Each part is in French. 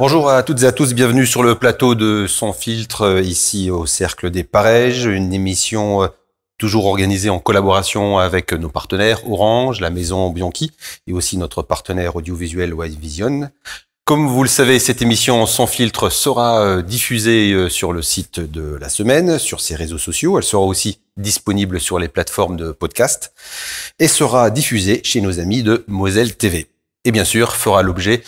Bonjour à toutes et à tous, bienvenue sur le plateau de Sans Filtre, ici au Cercle des Parèges, une émission toujours organisée en collaboration avec nos partenaires Orange, la Maison Bianchi et aussi notre partenaire audiovisuel Wide Vision. Comme vous le savez, cette émission Sans Filtre sera diffusée sur le site de la semaine, sur ses réseaux sociaux. Elle sera aussi disponible sur les plateformes de podcast et sera diffusée chez nos amis de Moselle TV. Et bien sûr, fera l'objet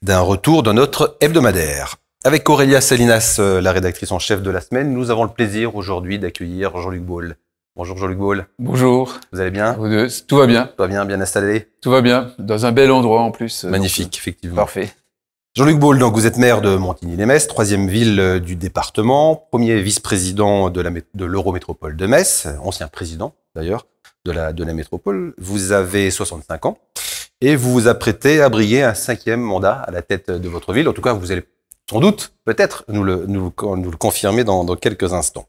d'un retour de notre hebdomadaire. Avec Aurélia Salinas, la rédactrice en chef de la semaine, nous avons le plaisir aujourd'hui d'accueillir Jean-Luc Baul. Bonjour Jean-Luc Baul. Bonjour. Vous allez bien? Tout va bien. Tout va bien, bien installé? Tout va bien, dans un bel endroit en plus. Magnifique, effectivement. Parfait. Jean-Luc Baul, donc vous êtes maire de Montigny-lès-Metz, troisième ville du département, premier vice-président de l'Eurométropole de Metz, ancien président d'ailleurs de la métropole. Vous avez 65 ans et vous vous apprêtez à briguer un 5e mandat à la tête de votre ville. En tout cas, vous allez sans doute, peut-être, nous le confirmer dans quelques instants.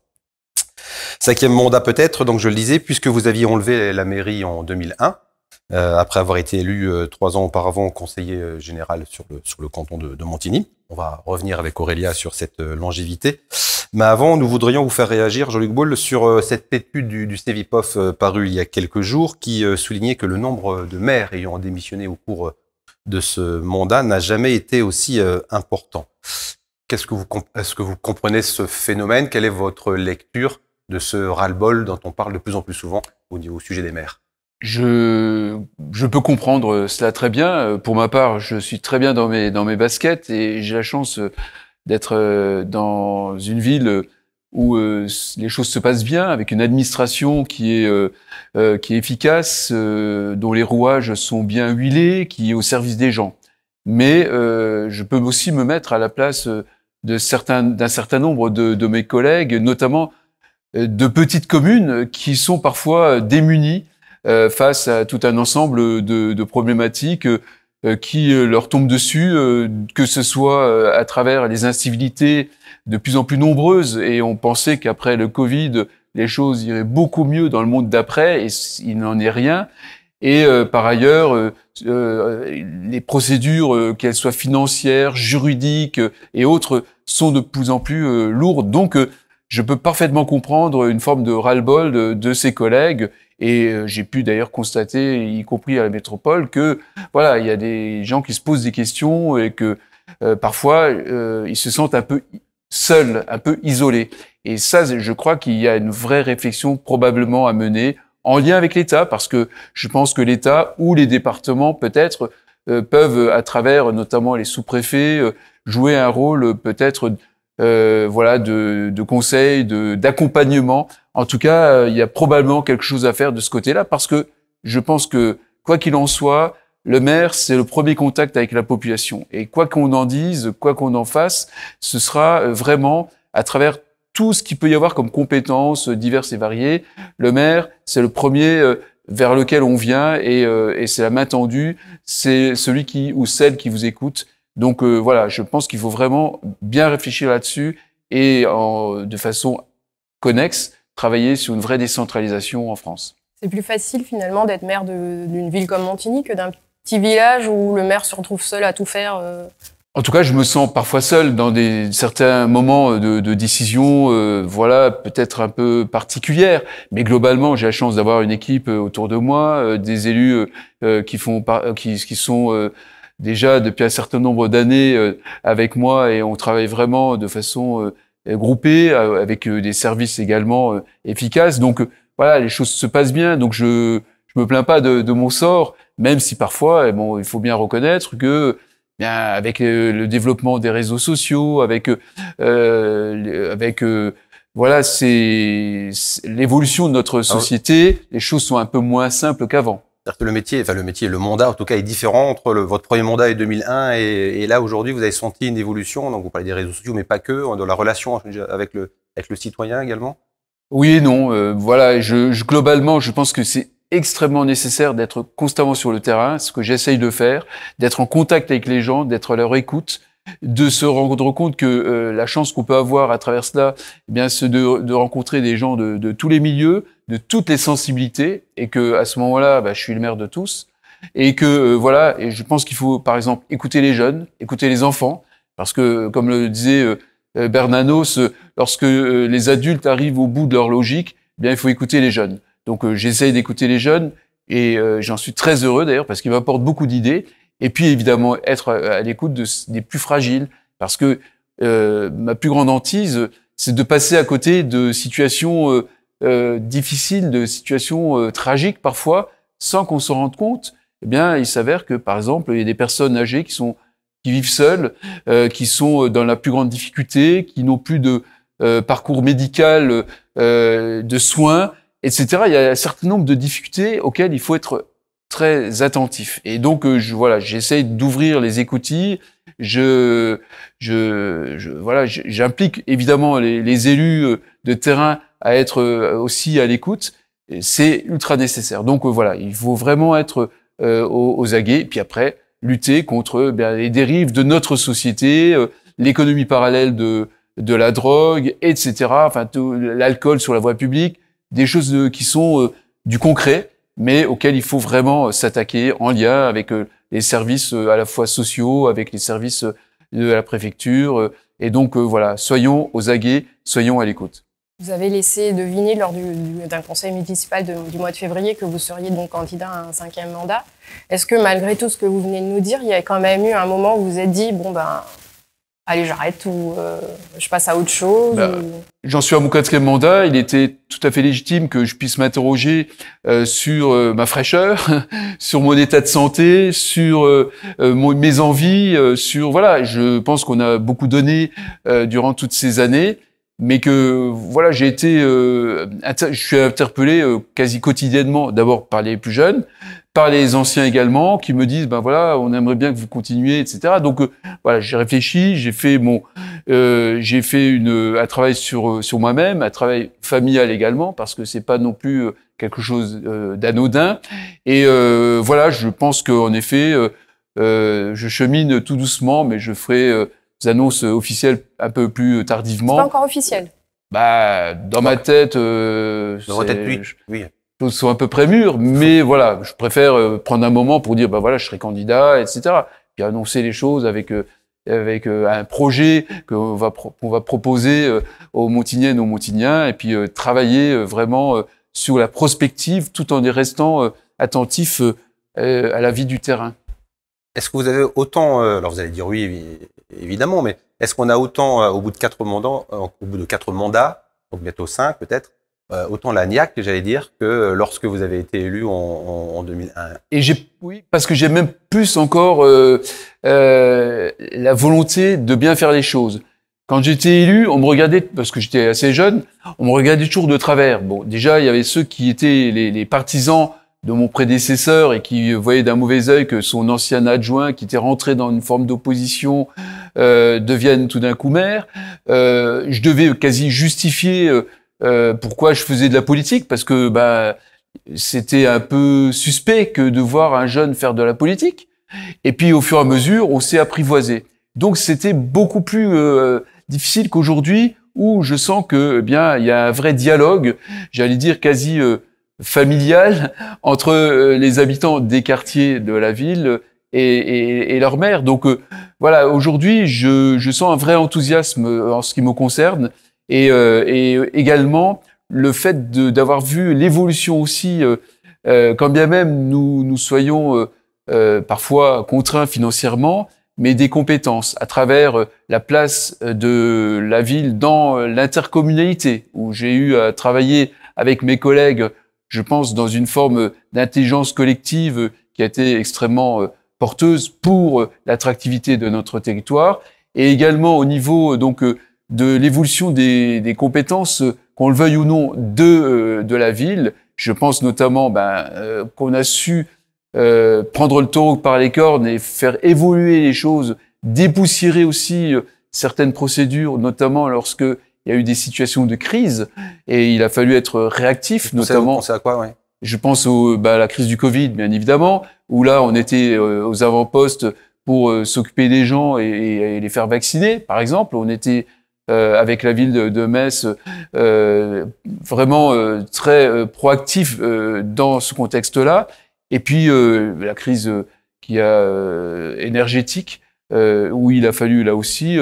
5e mandat peut-être, donc je le disais, puisque vous aviez enlevé la mairie en 2001. Après avoir été élu 3 ans auparavant conseiller général sur le canton de Montigny. On va revenir avec Aurélia sur cette longévité. Mais avant, nous voudrions vous faire réagir, Jean-Luc Baul, sur cette étude du Cevipof parue il y a quelques jours qui soulignait que le nombre de maires ayant démissionné au cours de ce mandat n'a jamais été aussi important. Est-ce que vous comprenez ce phénomène? Quelle est votre lecture de ce ras-le-bol dont on parle de plus en plus souvent au sujet des maires? Je peux comprendre cela très bien. Pour ma part, je suis très bien dans mes baskets et j'ai la chance d'être dans une ville où les choses se passent bien, avec une administration qui est efficace, dont les rouages sont bien huilés, qui est au service des gens. Mais je peux aussi me mettre à la place d'un certain nombre de mes collègues, notamment de petites communes qui sont parfois démunies face à tout un ensemble de problématiques qui leur tombent dessus, que ce soit à travers les incivilités de plus en plus nombreuses. Et on pensait qu'après le Covid, les choses iraient beaucoup mieux dans le monde d'après, et il n'en est rien. Et par ailleurs, les procédures, qu'elles soient financières, juridiques et autres, sont de plus en plus lourdes. Donc, je peux parfaitement comprendre une forme de ras-le-bol de ses collègues. Et j'ai pu d'ailleurs constater, y compris à la métropole, que voilà, il y a des gens qui se posent des questions et que parfois ils se sentent un peu seuls, un peu isolés. Et ça, je crois qu'il y a une vraie réflexion probablement à mener en lien avec l'État, parce que je pense que l'État ou les départements peut-être peuvent, à travers notamment les sous-préfets, jouer un rôle peut-être voilà, de conseil, d'accompagnement. En tout cas, il y a probablement quelque chose à faire de ce côté-là, parce que je pense que, quoi qu'il en soit, le maire, c'est le premier contact avec la population. Et quoi qu'on en dise, quoi qu'on en fasse, ce sera vraiment à travers tout ce qu'il peut y avoir comme compétences diverses et variées. Le maire, c'est le premier vers lequel on vient, et c'est la main tendue, c'est celui qui ou celle qui vous écoute. Donc voilà, je pense qu'il faut vraiment bien réfléchir là-dessus et de façon connexe, travailler sur une vraie décentralisation en France. C'est plus facile finalement d'être maire d'une ville comme Montigny que d'un petit village où le maire se retrouve seul à tout faire. En tout cas, je me sens parfois seul dans certains moments de décision, voilà, peut-être un peu particulières. Mais globalement, j'ai la chance d'avoir une équipe autour de moi, des élus qui sont déjà depuis un certain nombre d'années avec moi, et on travaille vraiment de façon groupée, avec des services également efficaces. Donc voilà, les choses se passent bien. Donc je me plains pas de mon sort, même si parfois, bon, il faut bien reconnaître que bien avec le développement des réseaux sociaux, avec voilà, c'est l'évolution de notre société, les choses sont un peu moins simples qu'avant. C'est-à-dire que le mandat, en tout cas, est différent entre votre premier mandat et 2001 et là, aujourd'hui, vous avez senti une évolution. Donc, vous parlez des réseaux sociaux, mais pas que, de la relation avec le citoyen également? Oui et non. Voilà, globalement, je pense que c'est extrêmement nécessaire d'être constamment sur le terrain, ce que j'essaye de faire, d'être en contact avec les gens, d'être à leur écoute, de se rendre compte que la chance qu'on peut avoir à travers cela, eh bien, c'est de rencontrer des gens de tous les milieux, de toutes les sensibilités, et que à ce moment-là, je suis le maire de tous, et que voilà, et je pense qu'il faut par exemple écouter les jeunes, écouter les enfants, Parce que, comme le disait Bernanos, lorsque les adultes arrivent au bout de leur logique, eh bien, il faut écouter les jeunes. Donc, j'essaye d'écouter les jeunes et j'en suis très heureux d'ailleurs parce qu'ils m'apportent beaucoup d'idées. Et puis, évidemment, être à l'écoute des plus fragiles. Parce que ma plus grande hantise, c'est de passer à côté de situations difficiles, de situations tragiques parfois, sans qu'on s'en rende compte. Eh bien, il s'avère que, par exemple, il y a des personnes âgées qui vivent seules, qui sont dans la plus grande difficulté, qui n'ont plus de parcours médical, de soins, etc. Il y a un certain nombre de difficultés auxquelles il faut être très attentif. Et donc, voilà, j'essaye d'ouvrir les écoutilles. J'implique évidemment les élus de terrain à être aussi à l'écoute. C'est ultra nécessaire. Donc voilà, il faut vraiment être aux aguets. Et puis après, lutter contre les dérives de notre société, l'économie parallèle de la drogue, etc. Enfin, l'alcool sur la voie publique, des choses qui sont du concret, mais auxquelles il faut vraiment s'attaquer en lien avec les services à la fois sociaux, avec les services de la préfecture. Et donc voilà, soyons aux aguets, soyons à l'écoute. Vous avez laissé deviner lors d'un conseil municipal du mois de février que vous seriez donc candidat à un 5e mandat. Est-ce que malgré tout ce que vous venez de nous dire, il y a quand même eu un moment où vous vous êtes dit, bon ben, allez, j'arrête ou je passe à autre chose J'en suis à mon 4e mandat. Il était tout à fait légitime que je puisse m'interroger sur ma fraîcheur, sur mon état de santé, sur mes envies, sur voilà. Je pense qu'on a beaucoup donné durant toutes ces années, mais que voilà, je suis interpellé quasi quotidiennement, d'abord par les plus jeunes, par les anciens également, qui me disent, ben voilà, on aimerait bien que vous continuiez, etc. Donc voilà, j'ai réfléchi, j'ai fait un travail sur moi-même, un travail familial également, parce que c'est pas non plus quelque chose d'anodin. Et voilà, je pense qu'en effet, je chemine tout doucement, mais je ferai des annonces officielles un peu plus tardivement. C'est pas encore officiel. Bah, dans ma tête, oui. Les choses sont à peu près mûres, mais voilà, je préfère prendre un moment pour dire, bah voilà, je serai candidat, etc. Puis annoncer les choses avec un projet qu'on va proposer aux Montigniennes, aux Montigniens, et puis travailler vraiment sur la prospective, tout en restant attentif à la vie du terrain. Est-ce que vous avez autant, alors vous allez dire oui, évidemment, mais est-ce qu'on a autant, au bout de 4 mandats, donc bientôt 5 peut-être, autant la niaque, j'allais dire, que lorsque vous avez été élu en 2001? Et oui, parce que j'ai même plus encore la volonté de bien faire les choses. Quand j'étais élu, on me regardait, parce que j'étais assez jeune, on me regardait toujours de travers. Bon, déjà, il y avait ceux qui étaient les partisans de mon prédécesseur et qui voyait d'un mauvais œil que son ancien adjoint, qui était rentré dans une forme d'opposition, devienne tout d'un coup maire. Je devais quasi justifier pourquoi je faisais de la politique, parce que c'était un peu suspect que de voir un jeune faire de la politique. Et puis au fur et à mesure, on s'est apprivoisé. Donc c'était beaucoup plus difficile qu'aujourd'hui, où je sens que il y a un vrai dialogue, j'allais dire quasi familial, entre les habitants des quartiers de la ville et leur maire. Donc voilà, aujourd'hui, je sens un vrai enthousiasme en ce qui me concerne, et également le fait d'avoir vu l'évolution aussi, quand bien même nous soyons parfois contraints financièrement, mais des compétences à travers la place de la ville dans l'intercommunalité, où j'ai eu à travailler avec mes collègues, je pense, dans une forme d'intelligence collective qui a été extrêmement porteuse pour l'attractivité de notre territoire, et également au niveau donc de l'évolution des compétences, qu'on le veuille ou non, de la ville. Je pense notamment qu'on a su prendre le taureau par les cornes et faire évoluer les choses, dépoussiérer aussi certaines procédures, notamment lorsque il y a eu des situations de crise et il a fallu être réactif, notamment. Vous pensez à quoi, ouais? Je pense à la crise du Covid, bien évidemment, où là on était aux avant-postes pour s'occuper des gens et les faire vacciner, par exemple. On était avec la ville de Metz vraiment très proactif dans ce contexte-là. Et puis la crise énergétique où il a fallu là aussi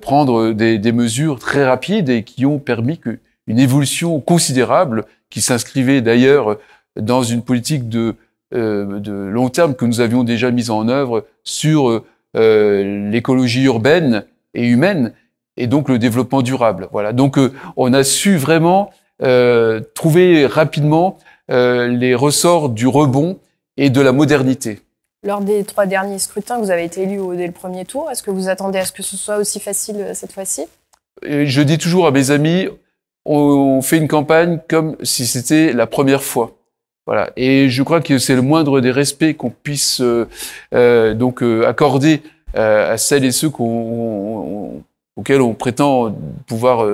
prendre des mesures très rapides et qui ont permis une évolution considérable qui s'inscrivait d'ailleurs dans une politique de long terme que nous avions déjà mise en œuvre sur l'écologie urbaine et humaine et donc le développement durable. Voilà. Donc on a su vraiment trouver rapidement les ressorts du rebond et de la modernité. Lors des 3 derniers scrutins, vous avez été élu dès le premier tour. Est-ce que vous attendez à ce que ce soit aussi facile cette fois-ci? Je dis toujours à mes amis, on fait une campagne comme si c'était la première fois. Voilà. Et je crois que c'est le moindre des respects qu'on puisse accorder à celles et ceux auxquels on prétend pouvoir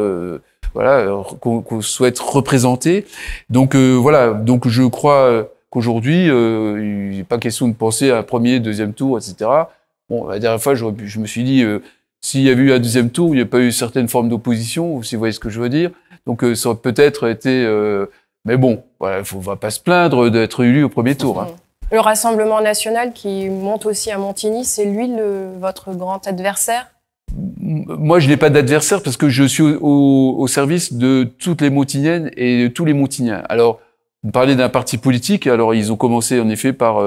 qu'on souhaite représenter. Donc voilà. Donc je crois qu'aujourd'hui, il n'est pas question de penser à un premier, deuxième tour, etc. Bon, la dernière fois, je me suis dit, s'il y avait eu un deuxième tour, il n'y a pas eu certaines formes d'opposition, si vous voyez ce que je veux dire. Donc ça aurait peut-être été... mais bon, voilà, on ne va pas se plaindre d'être élu au premier tour. Hein. Le Rassemblement national qui monte aussi à Montigny, c'est lui votre grand adversaire? Moi, je n'ai pas d'adversaire parce que je suis au service de toutes les Montigniennes et de tous les Montigniens. Alors, vous parlez d'un parti politique. Alors, ils ont commencé en effet par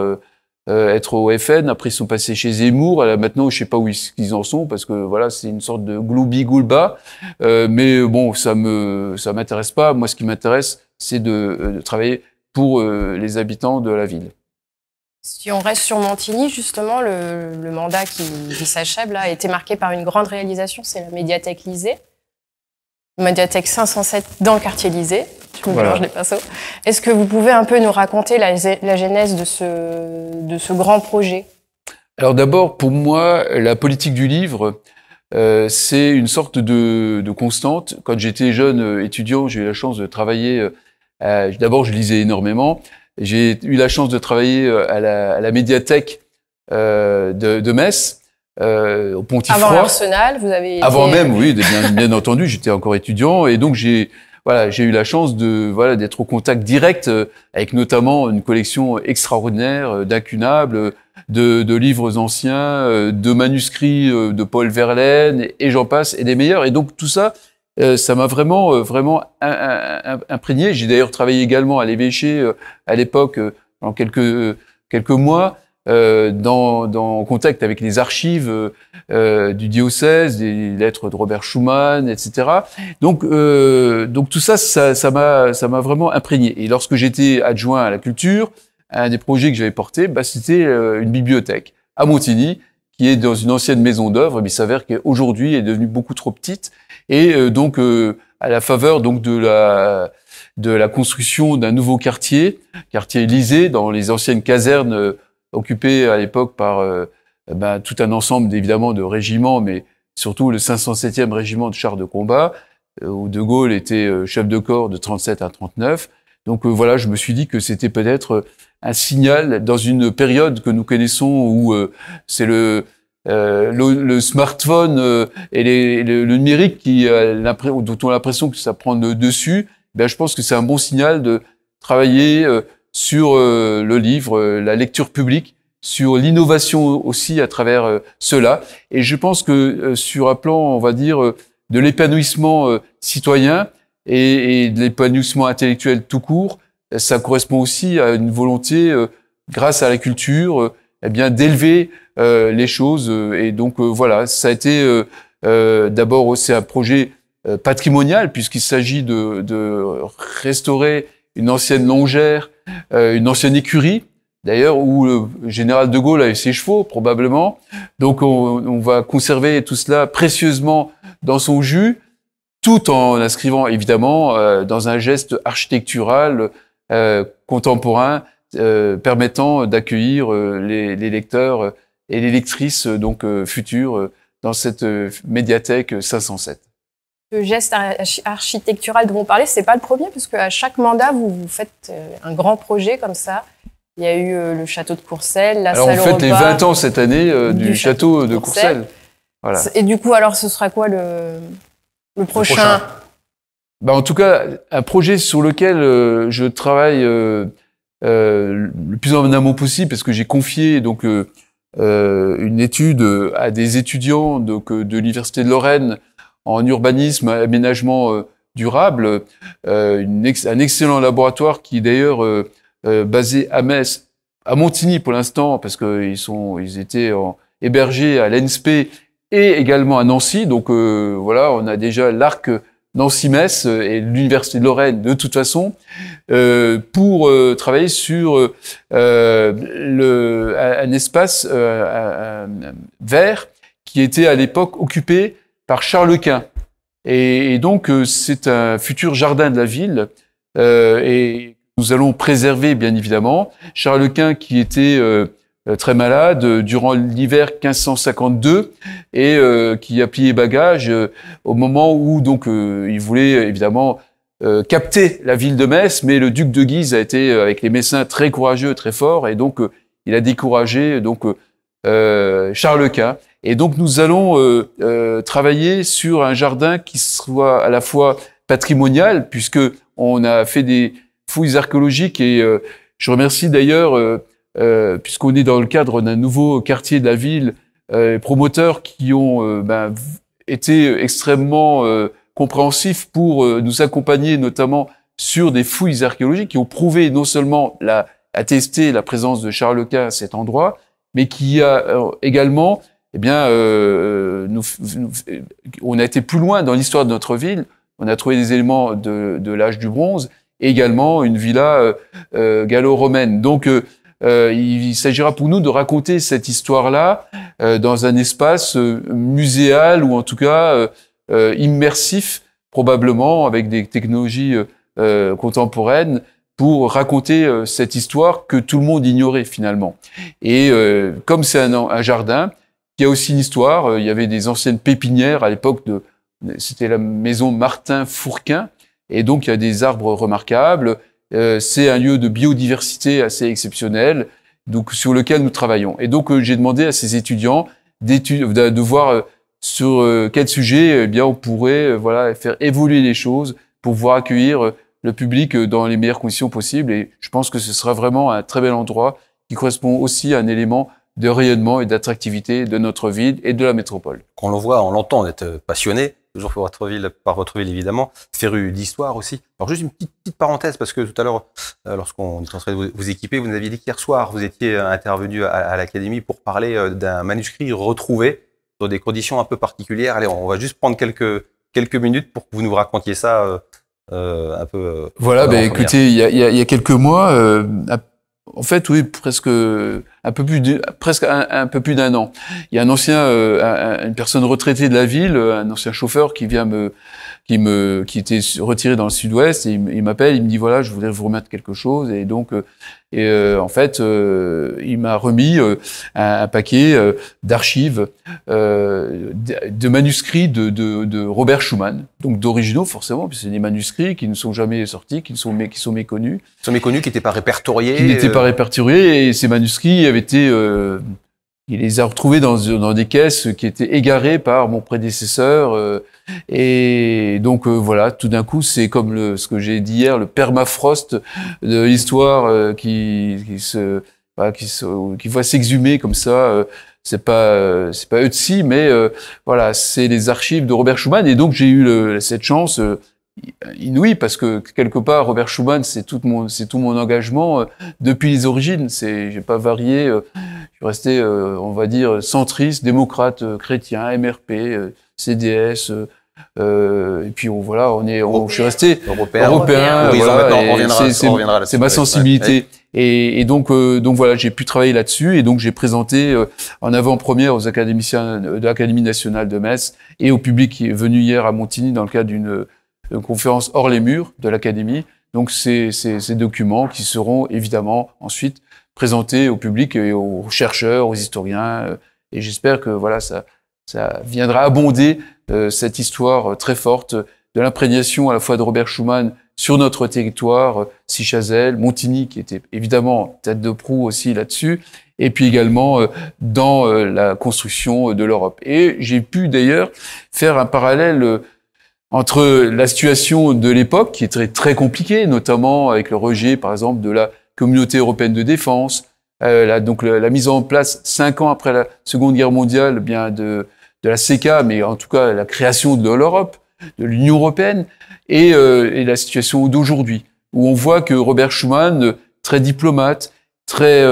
être au FN. Après, ils sont passés chez Zemmour. Alors, maintenant, je sais pas où ils en sont parce que voilà, c'est une sorte de gloubi-goulba. Mais bon, ça m'intéresse pas. Moi, ce qui m'intéresse, c'est de travailler pour les habitants de la ville. Si on reste sur Montigny, justement, le mandat qui s'achève là a été marqué par une grande réalisation, c'est la médiathèque Lysée. Médiathèque 507 dans le quartier Lysée. Je me mélange les pinceaux. Est-ce que vous pouvez un peu nous raconter la genèse de ce grand projet? Alors d'abord, pour moi, la politique du livre, c'est une sorte de constante. Quand j'étais jeune étudiant, j'ai eu la chance de travailler. D'abord, je lisais énormément. J'ai eu la chance de travailler à la médiathèque de Metz, au Pontifroy. Avant l'Arsenal, vous avez été... Avant même, oui, bien entendu, j'étais encore étudiant et donc j'ai eu la chance d'être au contact direct avec notamment une collection extraordinaire d'incunables, de livres anciens, de manuscrits de Paul Verlaine et j'en passe et des meilleurs. Et donc tout ça, ça m'a vraiment imprégné. J'ai d'ailleurs travaillé également à l'évêché à l'époque en quelques mois en contact avec les archives du diocèse, des lettres de Robert Schumann, etc. Donc tout ça, ça m'a vraiment imprégné. Et lorsque j'étais adjoint à la culture, un des projets que j'avais porté, c'était une bibliothèque à Montigny, qui est dans une ancienne maison d'œuvre, mais il s'avère qu'aujourd'hui elle est devenue beaucoup trop petite. Et donc à la faveur donc de la construction d'un nouveau quartier Lysée, dans les anciennes casernes occupées à l'époque par tout un ensemble évidemment de régiments, mais surtout le 507e régiment de chars de combat, où De Gaulle était chef de corps de 37 à 39. Donc voilà, je me suis dit que c'était peut-être un signal dans une période que nous connaissons où c'est le smartphone et le numérique dont on a l'impression que ça prend le dessus. Ben, je pense que c'est un bon signal de travailler sur le livre, la lecture publique, sur l'innovation aussi à travers cela. Et je pense que sur un plan, on va dire, de l'épanouissement citoyen et de l'épanouissement intellectuel tout court, ça correspond aussi à une volonté, grâce à la culture, d'élever les choses. Et donc voilà, ça a été d'abord c'est un projet patrimonial puisqu'il s'agit de restaurer une ancienne longère, une ancienne écurie, d'ailleurs où le général de Gaulle avait ses chevaux probablement. Donc on va conserver tout cela précieusement dans son jus, tout en inscrivant évidemment dans un geste architectural contemporain permettant d'accueillir les lecteurs et les lectrices futures dans cette médiathèque 507. Le geste architectural dont vous parlez, c'est pas le premier, parce qu'à chaque mandat, vous faites un grand projet comme ça. Il y a eu le château de Courcelles, la salle au repas. Alors on fête les 20 ans cette année du château de Courcelles. Voilà. Et du coup, alors ce sera quoi le prochain? En tout cas, un projet sur lequel je travaille le plus en amont possible, parce que j'ai confié une étude à des étudiants de l'Université de Lorraine en urbanisme, aménagement durable, un excellent laboratoire qui est d'ailleurs basé à Metz, à Montigny pour l'instant, parce qu'ils étaient hébergés à l'ENSP et également à Nancy. Donc voilà, on a déjà l'arc Nancy-Metz et l'Université de Lorraine de toute façon pour travailler sur un espace vert qui était à l'époque occupé par Charles Quint. Et donc c'est un futur jardin de la ville et nous allons préserver bien évidemment Charles Quint qui était très malade durant l'hiver 1552 et qui a plié bagage au moment où donc il voulait évidemment capter la ville de Metz, mais le duc de Guise a été avec les Messins très courageux, très fort, et donc il a découragé donc Charles Quint. Et donc nous allons travailler sur un jardin qui soit à la fois patrimonial, puisque on a fait des fouilles archéologiques et je remercie d'ailleurs puisqu'on est dans le cadre d'un nouveau quartier de la ville, promoteurs qui ont été extrêmement compréhensifs pour nous accompagner, notamment sur des fouilles archéologiques qui ont prouvé non seulement attesté la présence de Charles Quint à cet endroit, mais qui a également, on a été plus loin dans l'histoire de notre ville. On a trouvé des éléments de l'âge du bronze et également une villa gallo-romaine. Donc il s'agira pour nous de raconter cette histoire-là dans un espace muséal ou en tout cas immersif, probablement avec des technologies contemporaines pour raconter cette histoire que tout le monde ignorait finalement. Et comme c'est un jardin qui a aussi une histoire, il y avait des anciennes pépinières à l'époque c'était la maison Martin Fourquin, et donc il y a des arbres remarquables. C'est un lieu de biodiversité assez exceptionnel, donc sur lequel nous travaillons. Et donc j'ai demandé à ces étudiants de voir sur quel sujet on pourrait faire évoluer les choses pour pouvoir accueillir le public dans les meilleures conditions possibles. Et je pense que ce sera vraiment un très bel endroit qui correspond aussi à un élément de rayonnement et d'attractivité de notre ville et de la métropole. Quand on le voit, on l'entend, on est passionné, toujours par votre ville évidemment, féru d'histoire aussi. Alors juste une petite parenthèse, parce que tout à l'heure, lorsqu'on est en train de vous équiper, vous nous aviez dit qu'hier soir, vous étiez intervenu à l'Académie pour parler d'un manuscrit retrouvé dans des conditions un peu particulières. Allez, on va juste prendre quelques minutes pour que vous nous racontiez ça un peu. Voilà, écoutez, il y a quelques mois, en fait, oui, presque un peu plus d'un an. Il y a un ancien, une personne retraitée de la ville, un ancien chauffeur qui vient qui était retiré dans le sud-ouest, et il m'appelle, il me dit voilà, je voudrais vous remettre quelque chose, et donc, en fait, il m'a remis un paquet d'archives, de manuscrits de Robert Schumann, donc d'originaux forcément, puisque c'est des manuscrits qui ne sont jamais sortis, qui sont méconnus. Qui n'étaient pas répertoriés. Qui n'étaient pas répertoriés, et ces manuscrits avaient été, il les a retrouvés dans des caisses qui étaient égarées par mon prédécesseur, et donc voilà, tout d'un coup, c'est comme ce que j'ai dit hier, le permafrost de l'histoire qui voit s'exhumer comme ça. C'est pas Ötzi, mais voilà, c'est les archives de Robert Schumann, et donc j'ai eu cette chance inouïe, parce que quelque part Robert Schumann, c'est tout mon engagement depuis les origines. J'ai pas varié, je suis resté on va dire centriste, démocrate, chrétien, MRP, CDS, et puis je suis resté européen. Voilà, c'est ma sensibilité. Et donc voilà, j'ai pu travailler là-dessus, et donc j'ai présenté en avant-première aux académiciens de l'Académie nationale de Metz et au public qui est venu hier à Montigny dans le cadre d'une conférence hors les murs de l'Académie. Donc ces documents qui seront évidemment ensuite présentés au public et aux chercheurs, aux historiens, et j'espère que voilà, ça viendra abonder cette histoire très forte de l'imprégnation à la fois de Robert Schumann sur notre territoire, Sichazel, Montigny, qui était évidemment tête de proue aussi là-dessus, et puis également dans la construction de l'Europe. Et j'ai pu d'ailleurs faire un parallèle entre la situation de l'époque, qui est très, très compliquée, notamment avec le rejet, par exemple, de la Communauté européenne de défense, donc la mise en place 5 ans après la Seconde Guerre mondiale, bien de la CECA, mais en tout cas la création de l'Europe, de l'Union européenne, et la situation d'aujourd'hui, où on voit que Robert Schuman, très diplomate, très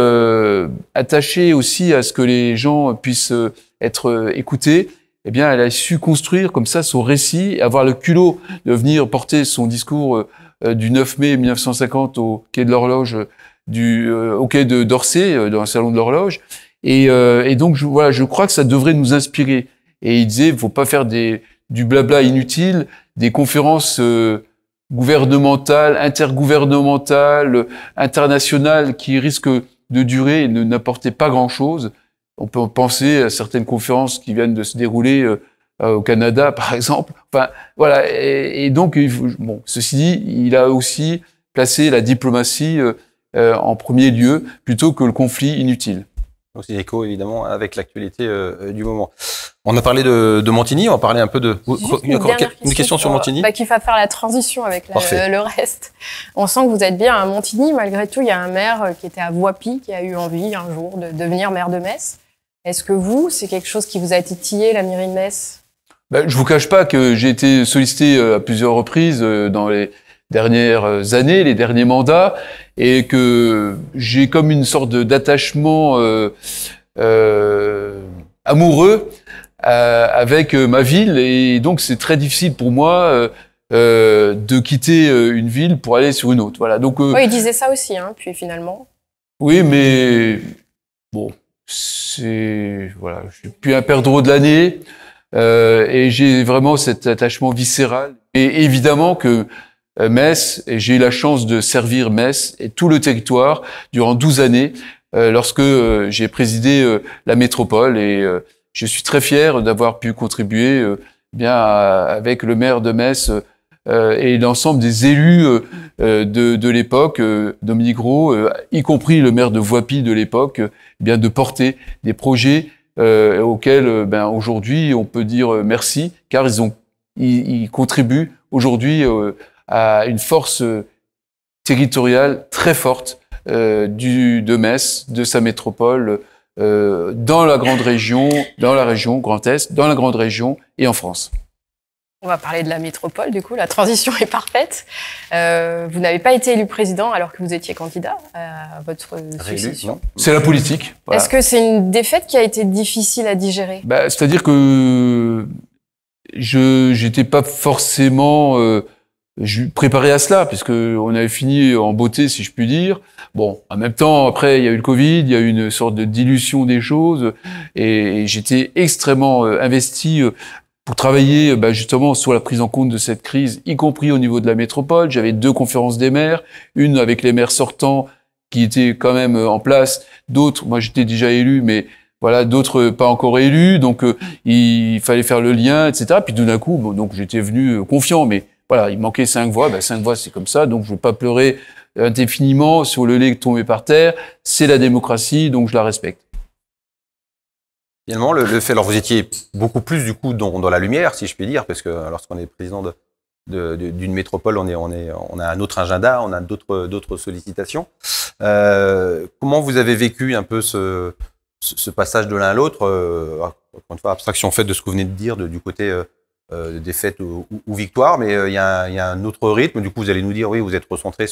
attaché aussi à ce que les gens puissent être écoutés, eh bien, elle a su construire comme ça son récit, avoir le culot de venir porter son discours du 9 mai 1950 au quai de l'Horloge, au quai d'Orsay, dans le salon de l'Horloge. Et donc, voilà, je crois que ça devrait nous inspirer. Et il disait, il ne faut pas faire du blabla inutile, des conférences gouvernementales, intergouvernementales, internationales qui risquent de durer et de n'apporter pas grand-chose. On peut penser à certaines conférences qui viennent de se dérouler au Canada, par exemple. Enfin, voilà. Et donc, bon, ceci dit, il a aussi placé la diplomatie en premier lieu, plutôt que le conflit inutile. Donc c'est écho, évidemment, avec l'actualité du moment. On a parlé de Montigny, on va parler un peu de... Une question sur Montigny qui va faire la transition avec le reste. On sent que vous êtes bien à Montigny. Malgré tout, il y a un maire qui était à Voipy, qui a eu envie un jour de devenir maire de Metz. Est-ce que c'est quelque chose qui vous a titillé, la mairie de Metz? Je vous cache pas que j'ai été sollicité à plusieurs reprises dans les dernières années, les derniers mandats, et que j'ai comme une sorte d'attachement amoureux avec ma ville, et donc c'est très difficile pour moi de quitter une ville pour aller sur une autre. Voilà. Donc il disait ça aussi, hein, puis finalement. Oui, mais bon, voilà, je suis plus un perdreau de l'année, et j'ai vraiment cet attachement viscéral. Et évidemment que Metz, et j'ai eu la chance de servir Metz et tout le territoire durant 12 années lorsque j'ai présidé la métropole, et je suis très fier d'avoir pu contribuer avec le maire de Metz et l'ensemble des élus de l'époque, Dominique Gros, y compris le maire de Voipy de l'époque, bien de porter des projets auxquels aujourd'hui on peut dire merci, car ils contribuent aujourd'hui à une force territoriale très forte de Metz, de sa métropole, dans la grande région, dans la région Grand Est, dans la grande région et en France. On va parler de la métropole, du coup, la transition est parfaite. Vous n'avez pas été élu président alors que vous étiez candidat à votre succession. C'est la politique. Voilà. Est-ce que c'est une défaite qui a été difficile à digérer? C'est-à-dire que je n'étais pas forcément préparé à cela, puisque on avait fini en beauté, si je puis dire. Bon, en même temps, après, il y a eu le Covid, il y a eu une sorte de dilution des choses, et j'étais extrêmement investi pour travailler justement sur la prise en compte de cette crise, y compris au niveau de la métropole. J'avais 2 conférences des maires, une avec les maires sortants qui étaient quand même en place, d'autres, moi j'étais déjà élu, mais voilà, d'autres pas encore élus, donc il fallait faire le lien, etc. Puis tout d'un coup, donc j'étais venu confiant, mais voilà, il manquait 5 voix, 5 voix c'est comme ça, donc je ne veux pas pleurer indéfiniment sur le lait tombé par terre, c'est la démocratie, donc je la respecte. Finalement, le fait, alors vous étiez beaucoup plus du coup dans la lumière, si je puis dire, parce que lorsqu'on est président d'une métropole, on a un autre agenda, on a d'autres sollicitations. Comment vous avez vécu un peu ce passage de l'un à l'autre, encore une fois, abstraction faite de ce que vous venez de dire, du côté défaite ou victoire, mais il y a un autre rythme. Du coup, vous allez nous dire, oui, vous êtes recentré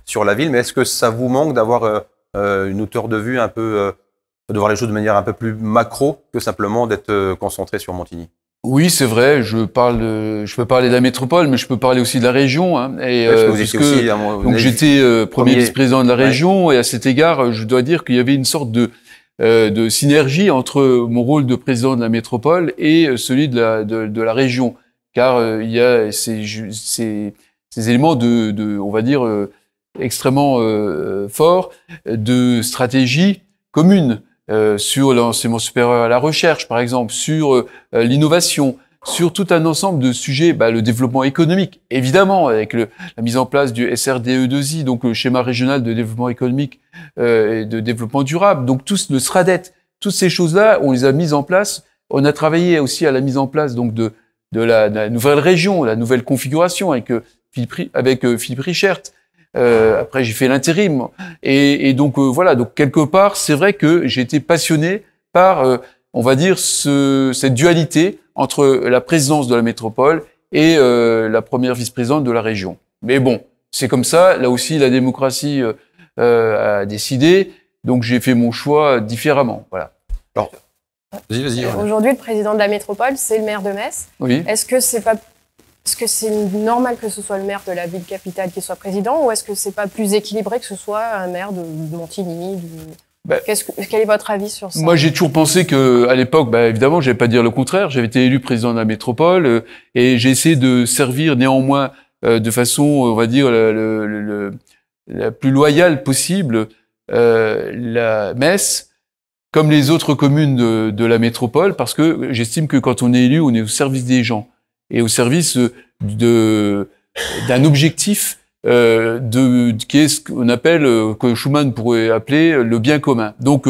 sur la ville, mais est-ce que ça vous manque d'avoir une hauteur de vue un peu, de voir les choses de manière un peu plus macro que simplement d'être concentré sur Montigny? Oui, c'est vrai. Je peux parler de la métropole, mais je peux parler aussi de la région. Hein, donc j'étais premier vice-président de la région, et à cet égard, je dois dire qu'il y avait une sorte de synergie entre mon rôle de président de la métropole et celui de la région, car il y a ces éléments on va dire extrêmement forts de stratégie commune. Sur l'enseignement supérieur à la recherche, par exemple, sur l'innovation, sur tout un ensemble de sujets, le développement économique, évidemment, avec la mise en place du SRDE2I, donc le schéma régional de développement économique et de développement durable, donc le SRADET, toutes ces choses-là, on les a mises en place. On a travaillé aussi à la mise en place donc de la nouvelle région, la nouvelle configuration avec Philippe Richert. Après, j'ai fait l'intérim. Et donc, voilà. Donc, quelque part, c'est vrai que j'ai été passionné par, on va dire, cette dualité entre la présidence de la métropole et la première vice-présidente de la région. Mais bon, c'est comme ça. Là aussi, la démocratie a décidé. Donc, j'ai fait mon choix différemment. Voilà. Alors, vas-y. Aujourd'hui, le président de la métropole, c'est le maire de Metz. Oui. Est-ce que c'est normal que ce soit le maire de la ville capitale qui soit président, ou est-ce que c'est pas plus équilibré que ce soit un maire de Montigny quel est votre avis sur ça? Moi, j'ai toujours pensé que, à l'époque, évidemment, je vais pas dire le contraire. J'avais été élu président de la métropole et j'ai essayé de servir néanmoins de façon, on va dire, la plus loyale possible la Metz, comme les autres communes de la métropole, parce que j'estime que quand on est élu, on est au service des gens et au service d'un objectif qui est ce qu'on appelle, que Schuman pourrait appeler le bien commun. Donc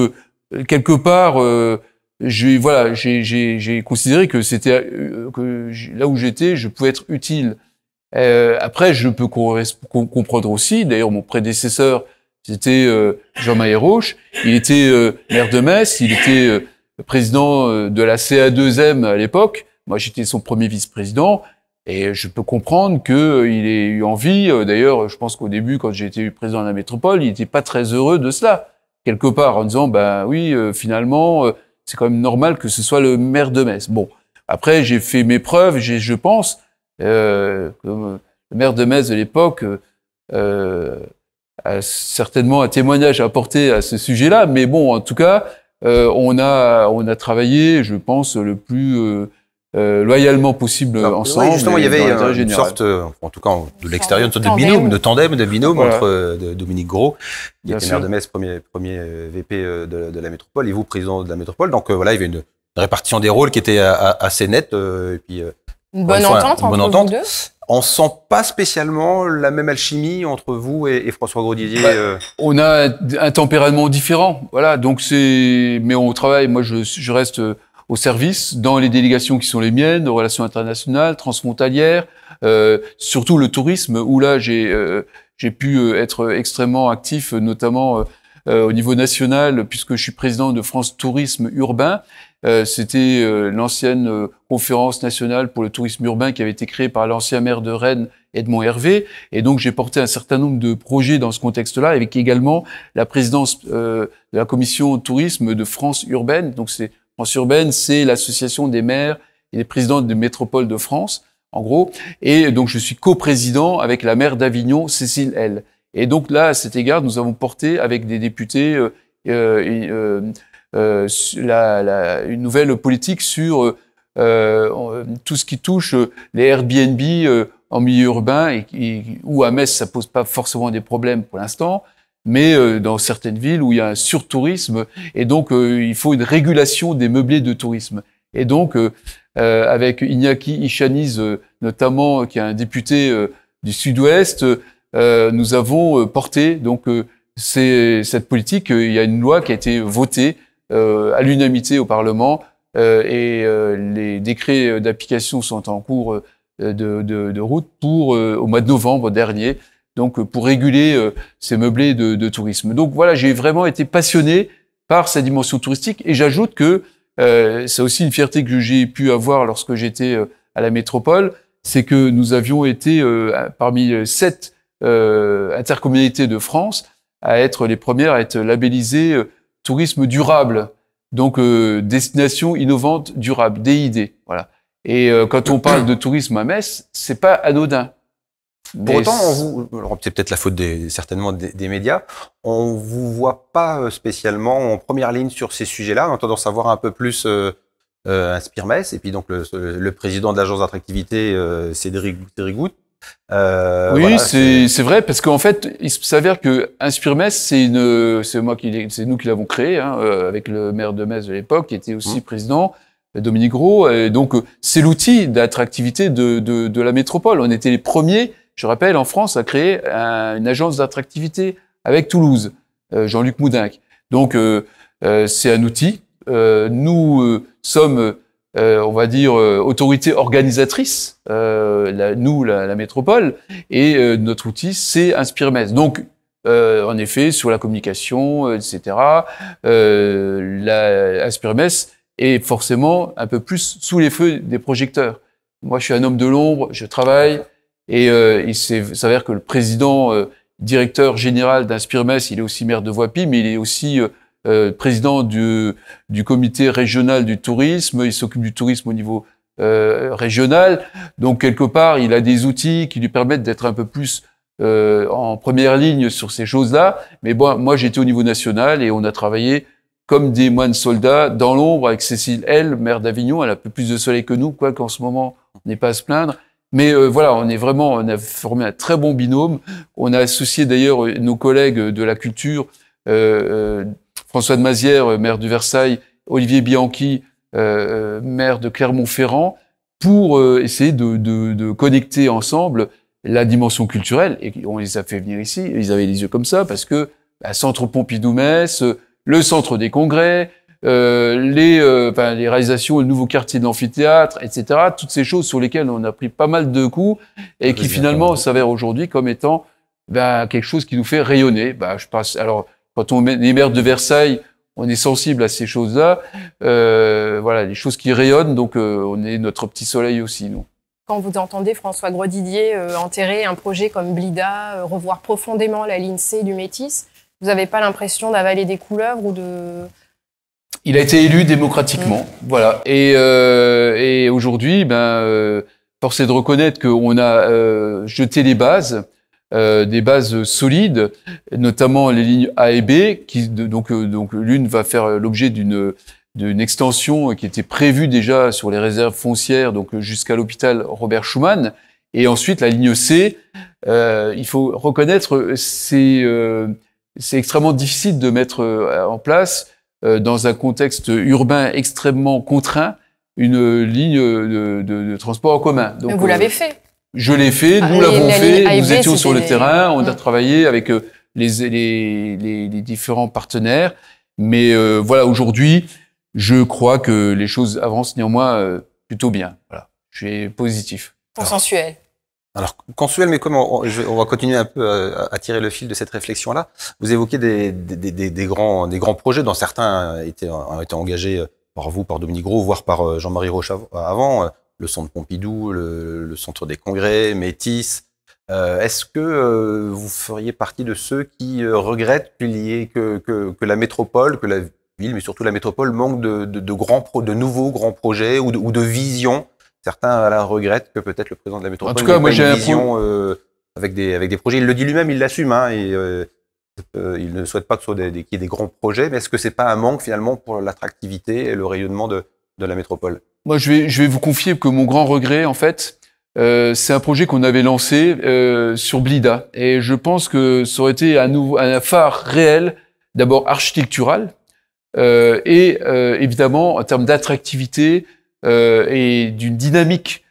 quelque part, j'ai considéré que c'était là où j'étais, je pouvais être utile. Après, je peux comprendre aussi. D'ailleurs, mon prédécesseur, c'était Jean Mahéroche. Il était maire de Metz. Il était président de la CA2M à l'époque. Moi, j'étais son premier vice-président. Et je peux comprendre qu'il ait eu envie. D'ailleurs, je pense qu'au début, quand j'ai été président de la métropole, il n'était pas très heureux de cela. Quelque part, en disant, oui, finalement, c'est quand même normal que ce soit le maire de Metz. Bon, après, j'ai fait mes preuves. Je pense que le maire de Metz de l'époque a certainement un témoignage à apporter à ce sujet-là. Mais bon, en tout cas, on a travaillé, je pense, le plus loyalement possible ensemble. Oui, justement, il y avait une sorte, en tout cas de l'extérieur, une sorte de binôme, de tandem, voilà, entre Dominique Gros, qui était maire de Metz, premier VP de la métropole, et vous, président de la métropole. Donc voilà, il y avait une répartition des rôles qui était assez nette. Et puis, une bonne entente entre vous deux. On sent pas spécialement la même alchimie entre vous et François Grosdidier. On a un tempérament différent, voilà. Donc mais on travaille. Moi, je reste au service dans les délégations qui sont les miennes, aux relations internationales, transfrontalières, surtout le tourisme, où là j'ai pu être extrêmement actif, notamment au niveau national, puisque je suis président de France Tourisme Urbain. C'était l'ancienne conférence nationale pour le tourisme urbain qui avait été créée par l'ancien maire de Rennes, Edmond Hervé. Et donc, j'ai porté un certain nombre de projets dans ce contexte-là, avec également la présidence de la commission tourisme de France Urbaine. Donc, France Urbaine, c'est l'association des maires et des présidents des métropoles de France, en gros. Et donc, je suis coprésident avec la maire d'Avignon, Cécile L. Et donc là, à cet égard, nous avons porté avec des députés une nouvelle politique sur tout ce qui touche les Airbnb en milieu urbain où à Metz ça pose pas forcément des problèmes pour l'instant, mais dans certaines villes où il y a un surtourisme et donc il faut une régulation des meublés de tourisme. Et donc avec Iñaki Ichaniz notamment, qui est un député du Sud-Ouest, nous avons porté donc cette politique. Il y a une loi qui a été votée à l'unanimité au Parlement et les décrets d'application sont en cours de route au mois de novembre dernier, donc pour réguler ces meublés de tourisme. Donc voilà, j'ai vraiment été passionné par cette dimension touristique et j'ajoute que c'est aussi une fierté que j'ai pu avoir lorsque j'étais à la métropole, c'est que nous avions été parmi 7 intercommunalités de France à être les premières à être labellisées tourisme durable, donc destination innovante durable, DID, voilà. Et quand on parle de tourisme à Metz, c'est pas anodin. Pour autant, alors c'est peut-être la faute certainement des médias, on vous voit pas spécialement en première ligne sur ces sujets-là. On a tendance à voir un peu plus Inspire Metz, et puis donc le président de l'agence d'attractivité, Cédric Goutte. Oui, voilà, c'est vrai, parce qu'en fait, il s'avère que Inspire Metz, c'est nous qui l'avons créé, avec le maire de Metz de l'époque, qui était aussi président, Dominique Gros. Et donc, c'est l'outil d'attractivité de la métropole. On était les premiers, je rappelle, en France, à créer une agence d'attractivité avec Toulouse, Jean-Luc Moudinque. Donc, c'est un outil. Nous sommes on va dire, autorité organisatrice, la métropole, et notre outil, c'est InspireMess. Donc, en effet, sur la communication, etc., InspireMess est forcément un peu plus sous les feux des projecteurs. Moi, je suis un homme de l'ombre, je travaille, et il s'avère que le président, directeur général d'InspireMess, il est aussi maire de Voipy, mais il est aussi président du comité régional du tourisme, il s'occupe du tourisme au niveau régional, donc quelque part, il a des outils qui lui permettent d'être un peu plus en première ligne sur ces choses-là, mais bon, moi j'étais au niveau national et on a travaillé comme des moines soldats dans l'ombre avec Cécile L, maire d'Avignon, elle a un peu plus de soleil que nous, quoi qu'en ce moment on n'est pas à se plaindre. Mais voilà, on a formé un très bon binôme. On a associé d'ailleurs nos collègues de la culture, François de Mazières, maire de Versailles, Olivier Bianchi, maire de Clermont-Ferrand, pour essayer de connecter ensemble la dimension culturelle. Et on les a fait venir ici, ils avaient les yeux comme ça, parce que Centre Pompidou-Metz, le centre des congrès, les réalisations, le nouveau quartier de l'amphithéâtre, etc. Toutes ces choses sur lesquelles on a pris pas mal de coups et qui finalement s'avèrent aujourd'hui comme étant quelque chose qui nous fait rayonner. Alors, quand on met les maires de Versailles, on est sensible à ces choses-là. Voilà, les choses qui rayonnent, donc on est notre petit soleil aussi, nous. Quand vous entendez François Grosdidier enterrer un projet comme Blida, revoir profondément la ligne C du Métis, vous n'avez pas l'impression d'avaler des couleuvres ou de... Il a été élu démocratiquement, voilà. Et aujourd'hui, force est de reconnaître qu'on a jeté les bases, des bases solides, notamment les lignes A et B, qui donc l'une va faire l'objet d'une extension qui était prévue déjà sur les réserves foncières, donc jusqu'à l'hôpital Robert Schuman. Et ensuite la ligne C, il faut reconnaître, c'est extrêmement difficile de mettre en place. Dans un contexte urbain extrêmement contraint, une ligne de transport en commun. Donc, vous l'avez fait. Je l'ai fait, nous l'avons fait, nous étions sur le terrain, on a travaillé avec les différents partenaires. Mais voilà, aujourd'hui, je crois que les choses avancent néanmoins plutôt bien. Voilà, je suis positif. Consensuel. Alors, consensuel, mais comment on va continuer un peu à tirer le fil de cette réflexion-là. Vous évoquez des grands projets, dont certains ont été engagés par vous, par Dominique Gros, voire par Jean-Marie Roche avant, le centre Pompidou, le centre des congrès, Métis. Est-ce que vous feriez partie de ceux qui regrettent que la métropole, que la ville, mais surtout la métropole, manque de nouveaux grands projets ou de visions? Certains regrettent que peut-être le président de la métropole n'ait pas une vision avec des projets. Il le dit lui-même, il l'assume. Il ne souhaite pas qu'il y ait des grands projets, mais est-ce que c'est pas un manque finalement pour l'attractivité et le rayonnement de la métropole? Moi, je vais vous confier que mon grand regret, en fait, c'est un projet qu'on avait lancé sur Blida, et je pense que ça aurait été un phare réel, d'abord architectural, et évidemment en termes d'attractivité. Et d'une dynamique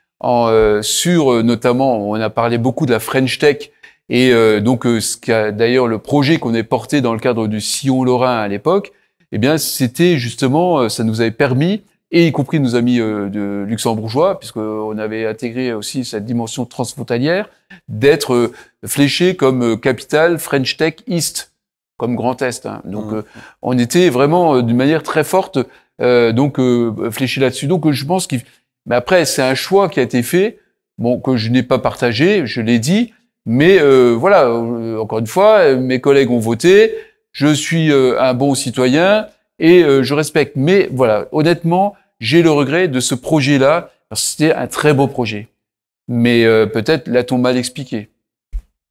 sur notamment, on a parlé beaucoup de la French Tech et donc ce qu'a d'ailleurs le projet qu'on a porté dans le cadre du Sillon Lorrain à l'époque, eh bien c'était justement, ça nous avait permis, et y compris nos amis de luxembourgeois, puisqu'on avait intégré aussi cette dimension transfrontalière, d'être fléché comme capitale French Tech East, comme Grand Est. Hein. Donc on était vraiment d'une manière très forte fléché là-dessus. Donc je pense mais après c'est un choix qui a été fait, bon que je n'ai pas partagé, je l'ai dit, mais voilà, encore une fois, mes collègues ont voté, je suis un bon citoyen et je respecte. Mais voilà, honnêtement, j'ai le regret de ce projet-là parce que c'était un très beau projet. Mais peut-être l'a-t-on mal expliqué.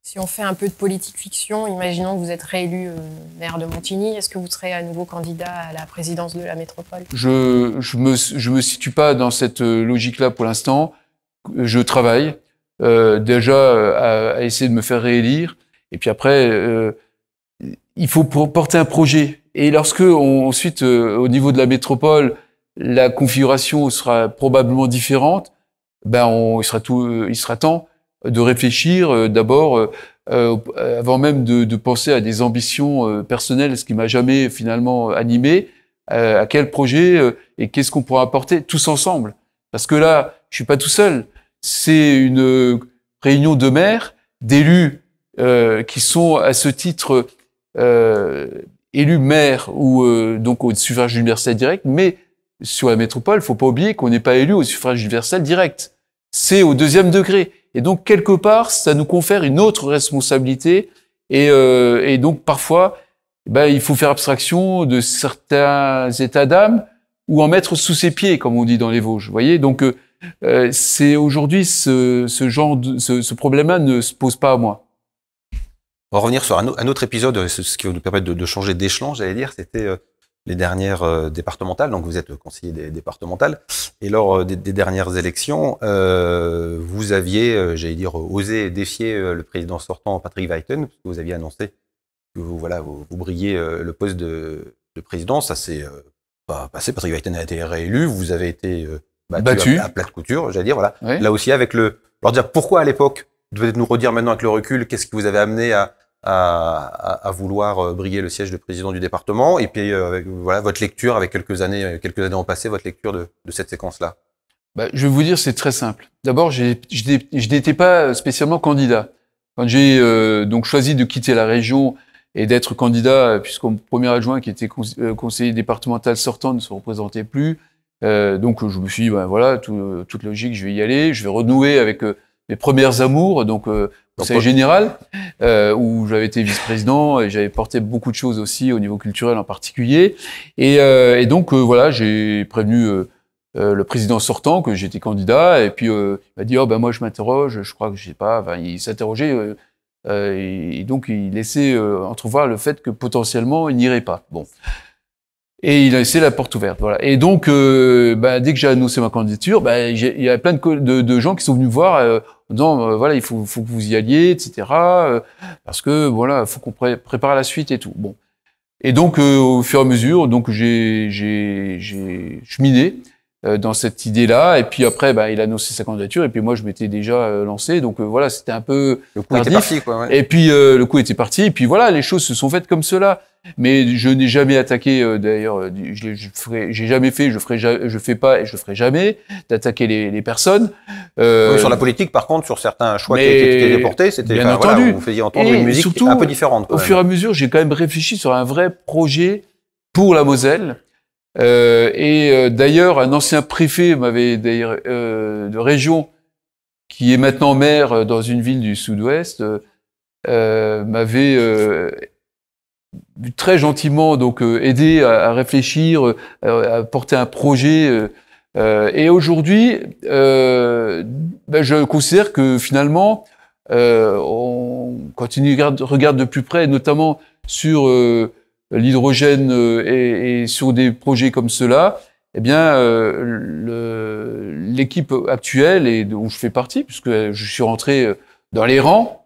Si on fait un peu de politique fiction, imaginons que vous êtes réélu maire de Montigny, est-ce que vous serez à nouveau candidat à la présidence de la métropole? Je me situe pas dans cette logique-là pour l'instant. Je travaille déjà à essayer de me faire réélire. Et puis après, il faut porter un projet. Et lorsque ensuite, au niveau de la métropole, la configuration sera probablement différente, il sera temps de réfléchir d'abord avant même de penser à des ambitions personnelles, ce qui m'a jamais finalement animé. à quel projet et qu'est-ce qu'on pourra apporter tous ensemble. Parce que là, je suis pas tout seul. C'est une réunion de maires, d'élus qui sont à ce titre élus maires ou donc au suffrage universel direct, mais sur la métropole, faut pas oublier qu'on n'est pas élu au suffrage universel direct. C'est au 2e degré. Et donc, quelque part, ça nous confère une autre responsabilité. Et donc, parfois, il faut faire abstraction de certains états d'âme ou en mettre sous ses pieds, comme on dit dans les Vosges. Vous voyez, donc c'est aujourd'hui ce problème-là ne se pose pas à moi. On va revenir sur un autre épisode, ce qui va nous permettre de changer d'échelon, j'allais dire. C'était les dernières départementales. Donc, vous êtes conseiller départemental. Et lors des dernières élections, vous aviez, j'allais dire, osé défier le président sortant, Patrick Weiten, parce que vous aviez annoncé que vous brillez le poste de président. Ça s'est pas passé. Patrick Weiten a été réélu. Vous avez été battu à plate couture, j'allais dire. Voilà. Oui. Là aussi, avec alors dire pourquoi à l'époque, vous devez nous redire maintenant avec le recul, qu'est-ce qui vous avait amené à vouloir briguer le siège de président du département, et puis voilà votre lecture avec quelques années en passé, votre lecture de cette séquence-là. Je vais vous dire, c'est très simple. D'abord, je n'étais pas spécialement candidat. Quand j'ai donc choisi de quitter la région et d'être candidat, puisqu'on premier adjoint qui était conseiller départemental sortant ne se représentait plus, donc je me suis dit, voilà, toute logique, je vais y aller, je vais renouer avec mes premières amours, donc conseil général, où j'avais été vice-président et j'avais porté beaucoup de choses aussi au niveau culturel en particulier. Et donc voilà, j'ai prévenu le président sortant que j'étais candidat, et puis il m'a dit moi je m'interroge, je crois que je sais pas, il s'interrogeait et donc il laissait entrevoir le fait que potentiellement il n'irait pas. Bon. Et il a laissé la porte ouverte, voilà. Et donc, dès que j'ai annoncé ma candidature, il y a plein de gens qui sont venus me voir en disant, voilà, il faut que vous y alliez, etc. Parce que voilà, faut qu'on prépare la suite et tout. Bon. Et donc, au fur et à mesure, donc j'ai cheminé dans cette idée-là. Et puis après, il a annoncé sa candidature. Et puis moi, je m'étais déjà lancé. Donc voilà, c'était un peu le coup était parti, quoi. Ouais. Et puis le coup était parti. Et puis voilà, les choses se sont faites comme cela. Mais je n'ai jamais attaqué, d'ailleurs, j'ai jamais fait, je fais pas et je ferai jamais d'attaquer les personnes. Oui, sur la politique, par contre, sur certains choix qui étaient déportés, c'était, bien entendu. Voilà, vous faisiez entendre une musique surtout, un peu différente. Au fur et à mesure, j'ai quand même réfléchi sur un vrai projet pour la Moselle. D'ailleurs, un ancien préfet m'avait, de région, qui est maintenant maire dans une ville du Sud-Ouest, m'avait très gentiment donc aidé à réfléchir, à porter un projet. Et aujourd'hui, je considère que finalement, on continue regarde de plus près, notamment sur l'hydrogène et sur des projets comme cela. Eh bien, l'équipe actuelle et dont je fais partie, puisque je suis rentré dans les rangs,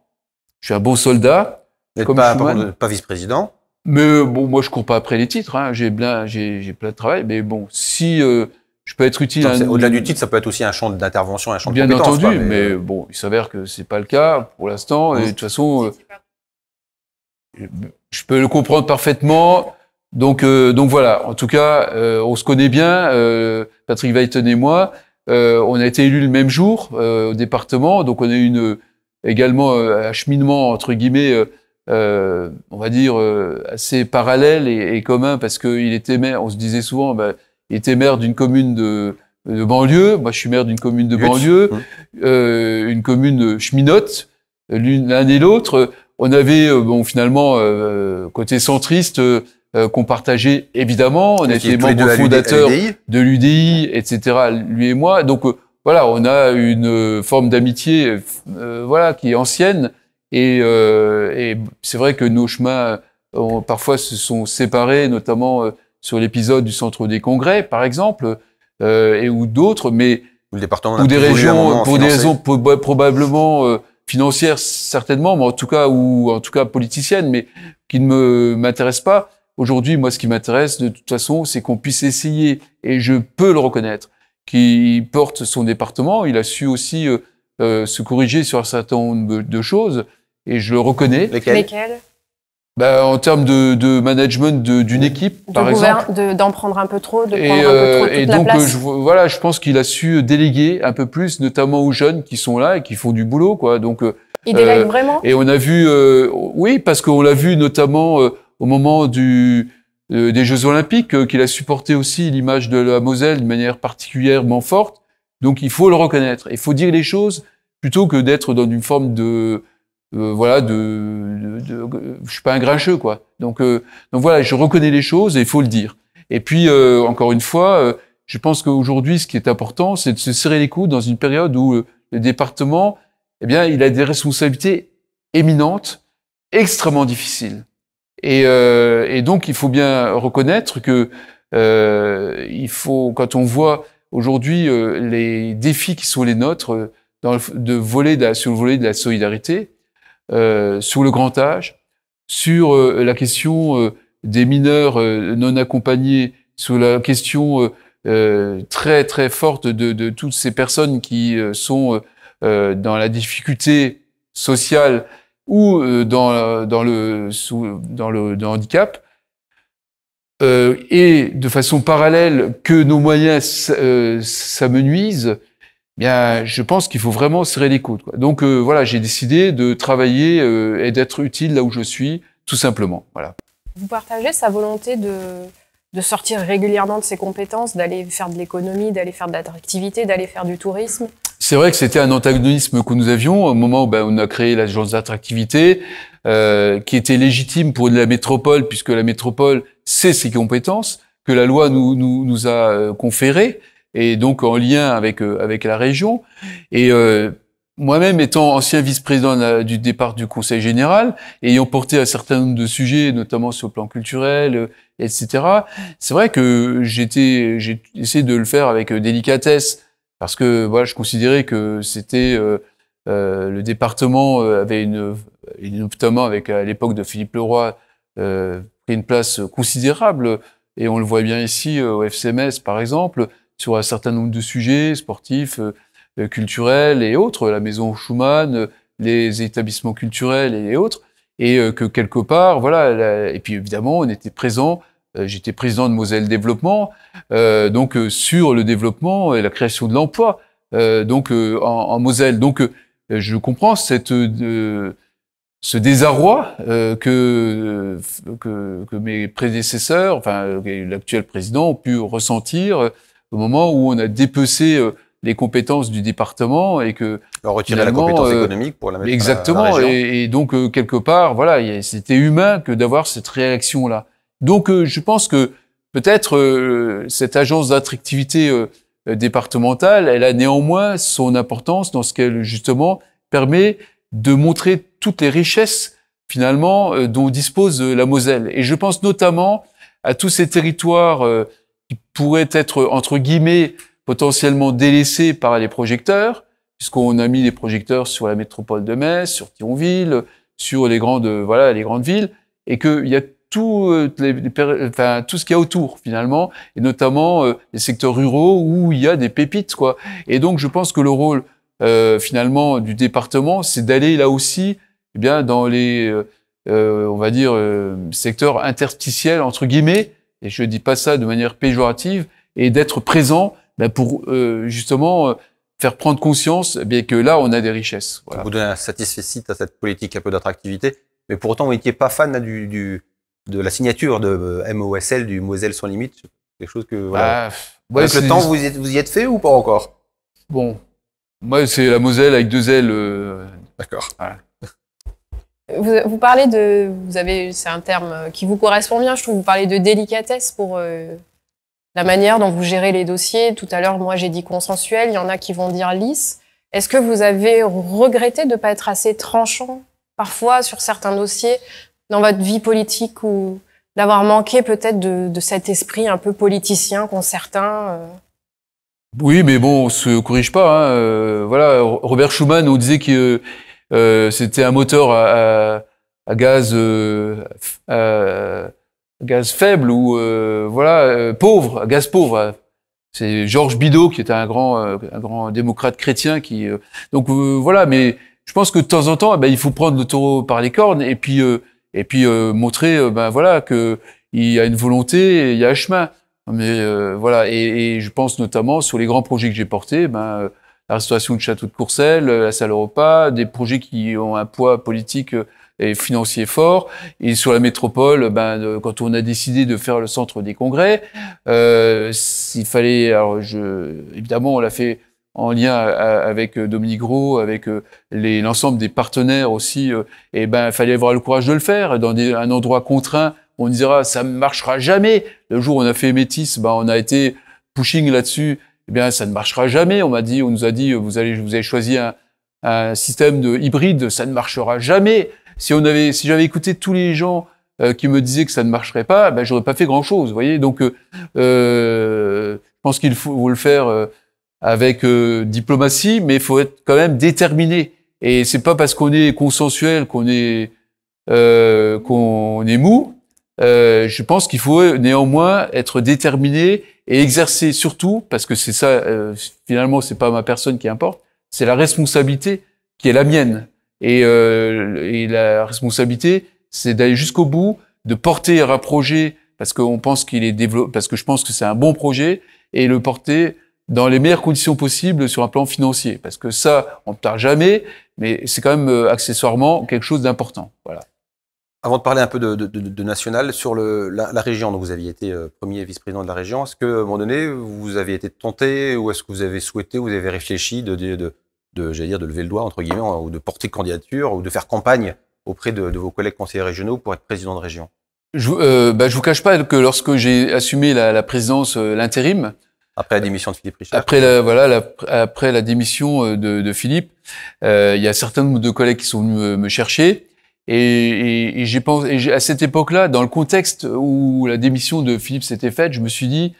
je suis un bon soldat. Vous n'êtes pas vice-président. Mais bon, moi je cours pas après les titres, hein. J'ai plein de travail, mais bon, si je peux être utile. Au-delà du titre, ça peut être aussi un champ d'intervention, un champ de bien compétences. Bien entendu, mais bon, il s'avère que c'est pas le cas pour l'instant. Et de toute façon, je peux le comprendre parfaitement. Donc voilà. En tout cas, on se connaît bien, Patrick Weiten et moi. On a été élus le même jour au département, donc on a eu également un cheminement entre guillemets. On va dire assez parallèle et commun, parce qu'il était maire, on se disait souvent, il était maire d'une commune de banlieue, moi je suis maire d'une commune de banlieue, une commune cheminote, l'un et l'autre. On avait finalement côté centriste qu'on partageait évidemment, on était membres fondateurs de l'UDI, etc., lui et moi, donc voilà, on a une forme d'amitié voilà, qui est ancienne. Et c'est vrai que nos chemins parfois se sont séparés, notamment sur l'épisode du centre des congrès, par exemple, ou d'autres, mais le département pour des raisons probablement financières certainement, mais en tout cas politiciennes, mais qui ne m'intéressent pas. Aujourd'hui, moi, ce qui m'intéresse de toute façon, c'est qu'on puisse essayer, et je peux le reconnaître, qu'il porte son département. Il a su aussi se corriger sur un certain nombre de choses. Et je le reconnais. Lesquels ? En termes de management d'une équipe, par exemple. D'en prendre un peu trop, de prendre un peu trop toute la place. Voilà, je pense qu'il a su déléguer un peu plus, notamment aux jeunes qui sont là et qui font du boulot, quoi. Donc, il délègue vraiment. Et on a vu, oui, parce qu'on l'a vu notamment au moment des Jeux Olympiques, qu'il a supporté aussi l'image de la Moselle d'une manière particulièrement forte. Donc, il faut le reconnaître. Il faut dire les choses plutôt que d'être dans une forme de je suis pas un grincheux, quoi. Donc voilà, je reconnais les choses et il faut le dire. Et puis encore une fois, je pense qu'aujourd'hui, ce qui est important, c'est de se serrer les coudes dans une période où le département, eh bien, il a des responsabilités éminentes, extrêmement difficiles. Et donc, il faut bien reconnaître que il faut, quand on voit aujourd'hui les défis qui sont les nôtres sur le volet de la solidarité. Sur le grand âge, sur la question des mineurs non accompagnés, sur la question très très forte de toutes ces personnes qui sont dans la difficulté sociale ou dans le handicap, et de façon parallèle que nos moyens s'amenuisent. Bien, je pense qu'il faut vraiment serrer les coudes, quoi. Donc voilà, j'ai décidé de travailler et d'être utile là où je suis, tout simplement. Voilà. Vous partagez sa volonté de sortir régulièrement de ses compétences, d'aller faire de l'économie, d'aller faire de l'attractivité, d'aller faire du tourisme? C'est vrai que c'était un antagonisme que nous avions au moment où on a créé l'agence d'attractivité, qui était légitime pour la métropole, puisque la métropole sait ses compétences, que la loi nous a conférées, et donc en lien avec la région. Et moi-même étant ancien vice-président du départ du Conseil général, ayant porté un certain nombre de sujets, notamment sur le plan culturel, etc., c'est vrai que j'ai essayé de le faire avec délicatesse, parce que voilà, je considérais que c'était le département avait notamment avec à l'époque de Philippe Leroy pris une place considérable, et on le voit bien ici au FCMS par exemple, sur un certain nombre de sujets sportifs, culturels et autres, la maison Schumann, les établissements culturels et autres, et que quelque part, voilà, et puis évidemment, on était présent, j'étais président de Moselle Développement, donc sur le développement et la création de l'emploi, en Moselle. Donc je comprends ce désarroi que mes prédécesseurs, enfin l'actuel président, ont pu ressentir au moment où on a dépecé les compétences du département et que retirer la compétence économique pour la mettre exactement, à la région. Et donc quelque part, voilà, c'était humain que d'avoir cette réaction-là. Donc je pense que peut-être cette agence d'attractivité départementale, elle a néanmoins son importance dans ce qu'elle justement permet de montrer toutes les richesses finalement dont dispose la Moselle. Et je pense notamment à tous ces territoires qui pourraient être entre guillemets potentiellement délaissés par les projecteurs, puisqu'on a mis les projecteurs sur la métropole de Metz, sur Thionville, sur les grandes villes, et qu'il y a tout ce qu'il y a autour finalement, et notamment les secteurs ruraux où il y a des pépites, quoi. Et donc je pense que le rôle finalement du département, c'est d'aller là aussi, eh bien dans les on va dire secteurs interstitiels entre guillemets, et je dis pas ça de manière péjorative, et d'être présent pour justement faire prendre conscience que là on a des richesses. Voilà. Vous donnez un satisfecit à cette politique un peu d'attractivité, mais pourtant vous n'étiez pas fan de la signature de MOSL, du Moselle sans limite, quelque chose que voilà. Avec le temps vous y êtes fait ou pas encore? Bon, moi c'est la Moselle avec 2 L. D'accord. Voilà. Vous parlez c'est un terme qui vous correspond bien, je trouve. Vous parlez de délicatesse pour la manière dont vous gérez les dossiers. Tout à l'heure, moi, j'ai dit consensuel. Il y en a qui vont dire lisse. Est-ce que vous avez regretté de ne pas être assez tranchant, parfois, sur certains dossiers dans votre vie politique, ou d'avoir manqué peut-être de cet esprit un peu politicien qu'ont certains Oui, mais bon, on se corrige pas. Hein. Voilà, Robert Schuman nous disait que c'était un moteur à gaz faible ou pauvre, à gaz pauvre. C'est Georges Bidault qui était un grand démocrate chrétien qui voilà. Mais je pense que de temps en temps, il faut prendre le taureau par les cornes et puis et puis montrer voilà que il y a une volonté, et il y a un chemin. Mais voilà, et je pense notamment sur les grands projets que j'ai portés, la restauration du château de Courcelles, la salle au repas, des projets qui ont un poids politique et financier fort. Et sur la métropole, quand on a décidé de faire le centre des congrès, s'il fallait, alors évidemment, on l'a fait en lien avec Dominique Gros, avec l'ensemble des partenaires aussi. Et il fallait avoir le courage de le faire dans un endroit contraint. On dira ça ne marchera jamais. Le jour où on a fait Métis, on a été pushing là-dessus. Eh bien, ça ne marchera jamais. On nous a dit, vous avez choisi un système de hybride, ça ne marchera jamais. Si j'avais écouté tous les gens qui me disaient que ça ne marcherait pas, j'aurais pas fait grand-chose. Vous voyez, donc je pense qu'il faut le faire avec diplomatie, mais il faut être quand même déterminé. Et c'est pas parce qu'on est consensuel qu'on est mou. Je pense qu'il faut néanmoins être déterminé et exercer surtout, parce que c'est ça, finalement, c'est pas ma personne qui importe, c'est la responsabilité qui est la mienne. Et la responsabilité, c'est d'aller jusqu'au bout, de porter un projet parce qu'on pense qu'il est développé, parce que je pense que c'est un bon projet, et le porter dans les meilleures conditions possibles sur un plan financier. Parce que ça, on ne tard jamais, mais c'est quand même accessoirement quelque chose d'important. Voilà. Avant de parler un peu de national, sur la région, donc vous aviez été premier vice-président de la région, est-ce qu'à un moment donné, vous avez été tenté, ou est-ce que vous avez souhaité, vous avez réfléchi j'allais dire, de lever le doigt, entre guillemets, ou de porter candidature, ou de faire campagne auprès de vos collègues conseillers régionaux pour être président de région? Je vous cache pas que lorsque j'ai assumé la présidence, l'intérim, après la démission de Philippe Richard. Après la démission de Philippe, il y a certains de collègues qui sont venus me chercher. Et j'ai pensé, à cette époque-là, dans le contexte où la démission de Philippe s'était faite, je me suis dit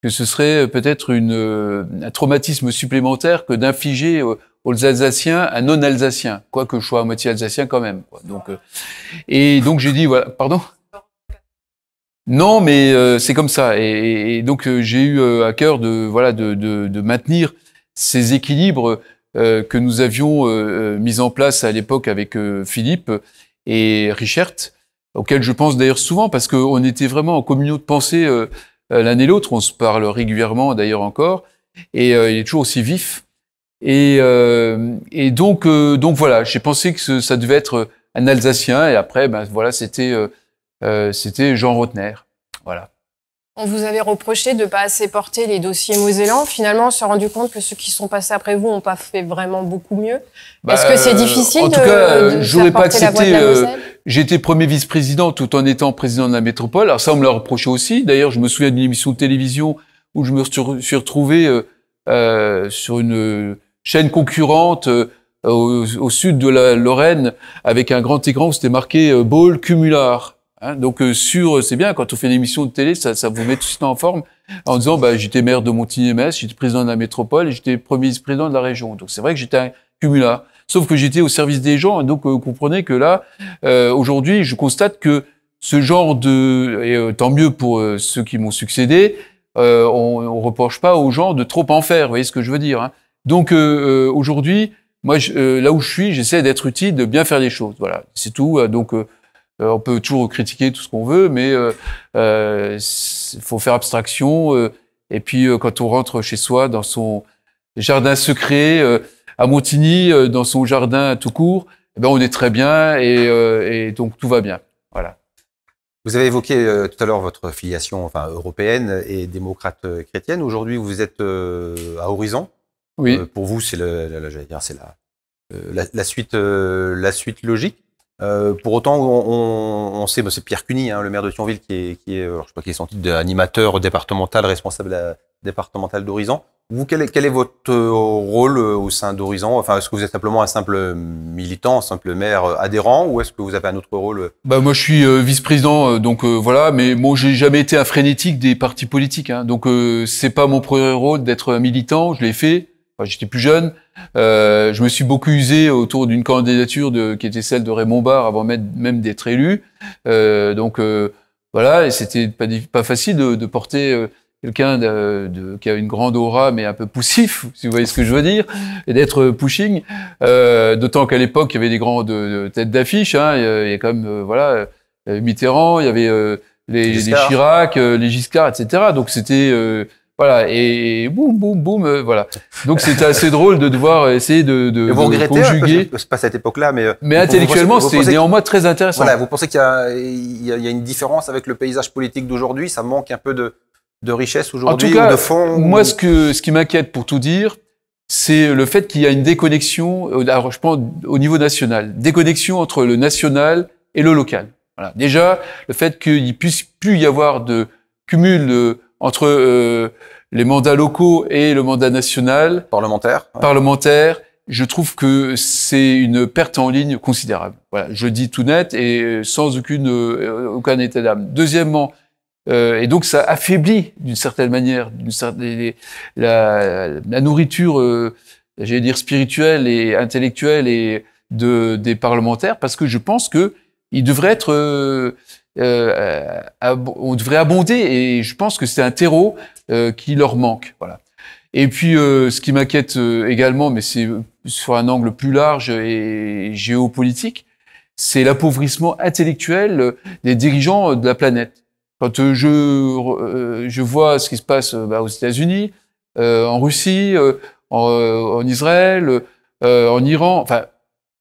que ce serait peut-être un traumatisme supplémentaire que d'infliger aux Alsaciens un non-Alsacien, quoique je sois à moitié Alsacien quand même. Quoi. Donc j'ai dit voilà, pardon. Non, mais c'est comme ça. Et donc j'ai eu à cœur de maintenir ces équilibres que nous avions mis en place à l'époque avec Philippe et Richert, auxquels je pense d'ailleurs souvent parce qu'on était vraiment en communion de pensée l'un et l'autre. On se parle régulièrement d'ailleurs encore, et il est toujours aussi vif. Et donc voilà, j'ai pensé que ça devait être un Alsacien, et après voilà, c'était Jean Rotner. Voilà. On vous avait reproché de ne pas assez porter les dossiers mosellans. Finalement, on s'est rendu compte que ceux qui sont passés après vous n'ont pas fait vraiment beaucoup mieux. Est-ce que c'est difficile de j'aurais pas accepté. Moselle J'ai été premier vice-président tout en étant président de la métropole. Alors ça, on me l'a reproché aussi. D'ailleurs, je me souviens d'une émission de télévision où je me suis retrouvé sur une chaîne concurrente au sud de la Lorraine avec un grand écran où c'était marqué Ball Cumulard. Hein, donc c'est bien quand on fait une émission de télé, ça vous met tout de suite en forme en disant j'étais maire de Montigny-Metz, j'étais président de la métropole et j'étais premier vice-président de la région. Donc c'est vrai que j'étais un cumulard. Sauf que j'étais au service des gens, et donc vous comprenez que là aujourd'hui, je constate que ce genre et tant mieux pour ceux qui m'ont succédé, on reproche pas aux gens de trop en faire, vous voyez ce que je veux dire. Hein. Donc aujourd'hui, moi là où je suis, j'essaie d'être utile, de bien faire les choses. Voilà, c'est tout. Donc on peut toujours critiquer tout ce qu'on veut, mais faut faire abstraction. Et puis quand on rentre chez soi, dans son jardin secret à Montigny, dans son jardin tout court, on est très bien et donc tout va bien. Voilà. Vous avez évoqué tout à l'heure votre filiation européenne et démocrate chrétienne. Aujourd'hui, vous êtes à Horizon. Oui. Pour vous, c'est la suite logique. Pour autant, on sait, c'est Pierre Cuny, le maire de Thionville, qui est je sais pas quel est son titre, d'animateur départemental, responsable départemental d'Horizon. Vous, quel est votre rôle au sein d'Horizon? Enfin, est-ce que vous êtes simplement un simple militant, un simple maire adhérent, ou est-ce que vous avez un autre rôle? Moi, je suis vice-président, donc voilà. Mais moi, j'ai jamais été un frénétique des partis politiques. Hein, donc, c'est pas mon premier rôle d'être un militant. Je l'ai fait. J'étais plus jeune. Je me suis beaucoup usé autour d'une candidature qui était celle de Raymond Barre avant même d'être élu. Donc voilà, et c'était pas facile de porter quelqu'un qui a une grande aura, mais un peu poussif, si vous voyez ce que je veux dire, et d'être pushing. D'autant qu'à l'époque, il y avait des grandes têtes d'affiche. Hein, il y a quand même, voilà, Mitterrand, il y avait les Chirac, les Giscard, etc. Donc c'était voilà, et boum, boum, boum, voilà. Donc c'était assez drôle de devoir essayer de vous regrettez conjuguer. C'est pas cette époque-là, mais intellectuellement, c'était néanmoins très intéressant. Voilà, vous pensez qu'il y a une différence avec le paysage politique d'aujourd'hui? Ça manque un peu de richesse aujourd'hui, ou de fond? Moi, ce qui m'inquiète, pour tout dire, c'est le fait qu'il y a une déconnexion, alors je pense au niveau national, déconnexion entre le national et le local. Voilà. Déjà, le fait qu'il puisse plus y avoir de cumul entre les mandats locaux et le mandat national, parlementaire, je trouve que c'est une perte en ligne considérable. Voilà, je le dis tout net et sans aucun état d'âme. Deuxièmement, et donc ça affaiblit d'une certaine manière la nourriture, j'allais dire spirituelle et intellectuelle et des parlementaires, parce que je pense que il devrait être on devrait abonder, et je pense que c'est un terreau qui leur manque. Voilà. Et puis, ce qui m'inquiète également, mais c'est sur un angle plus large et géopolitique, c'est l'appauvrissement intellectuel des dirigeants de la planète. Quand je vois ce qui se passe aux États-Unis, en Russie, en Israël, en Iran, enfin,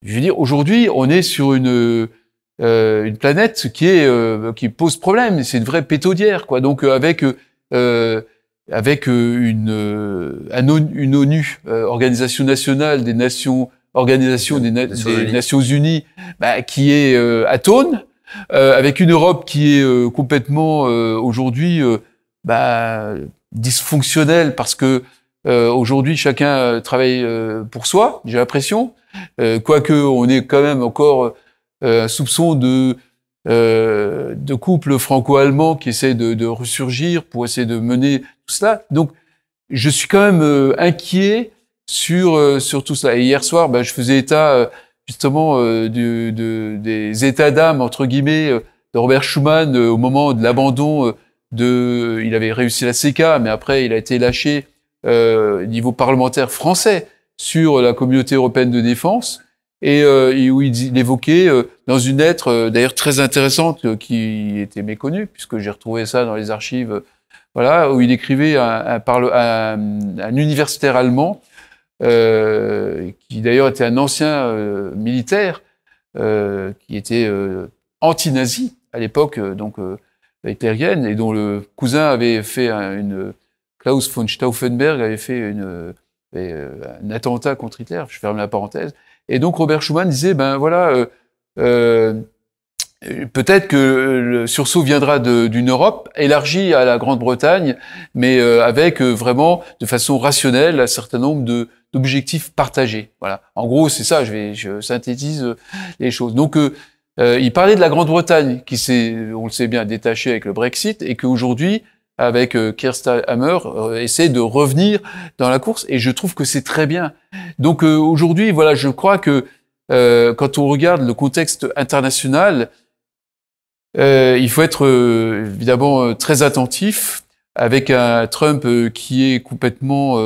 je veux dire, aujourd'hui, on est sur une planète qui pose problème. C'est une vraie pétaudière, quoi. Donc avec une ONU, Organisation nationale des Nations, des Nations Unies, qui est atone, avec une Europe qui est complètement aujourd'hui dysfonctionnelle, parce que aujourd'hui chacun travaille pour soi. J'ai l'impression, quoique on est quand même encore un soupçon de couples franco-allemands qui essaient de ressurgir pour essayer de mener tout cela. Donc, je suis quand même inquiet sur tout cela. Et hier soir, je faisais état justement des états d'âme, entre guillemets, de Robert Schuman au moment de l'abandon il avait réussi la CECA, mais après il a été lâché au niveau parlementaire français sur la communauté européenne de défense. Et où il évoquait dans une lettre d'ailleurs très intéressante qui était méconnue, puisque j'ai retrouvé ça dans les archives, voilà, où il écrivait un universitaire allemand qui d'ailleurs était un ancien militaire qui était anti-nazi à l'époque, donc hitlérienne, et dont le cousin avait fait Klaus von Stauffenberg avait fait un attentat contre Hitler. Je ferme la parenthèse. Et donc Robert Schuman disait, peut-être que le sursaut viendra d'une Europe élargie à la Grande-Bretagne, mais avec vraiment, de façon rationnelle, un certain nombre d'objectifs partagés. Voilà. En gros, c'est ça. Je synthétise les choses. Donc, il parlait de la Grande-Bretagne, qui s'est, on le sait bien, détachée avec le Brexit, et qu'aujourd'hui, avec Keir Starmer, essaie de revenir dans la course, et je trouve que c'est très bien. Donc aujourd'hui, voilà, je crois que quand on regarde le contexte international, il faut être évidemment très attentif, avec un Trump qui est complètement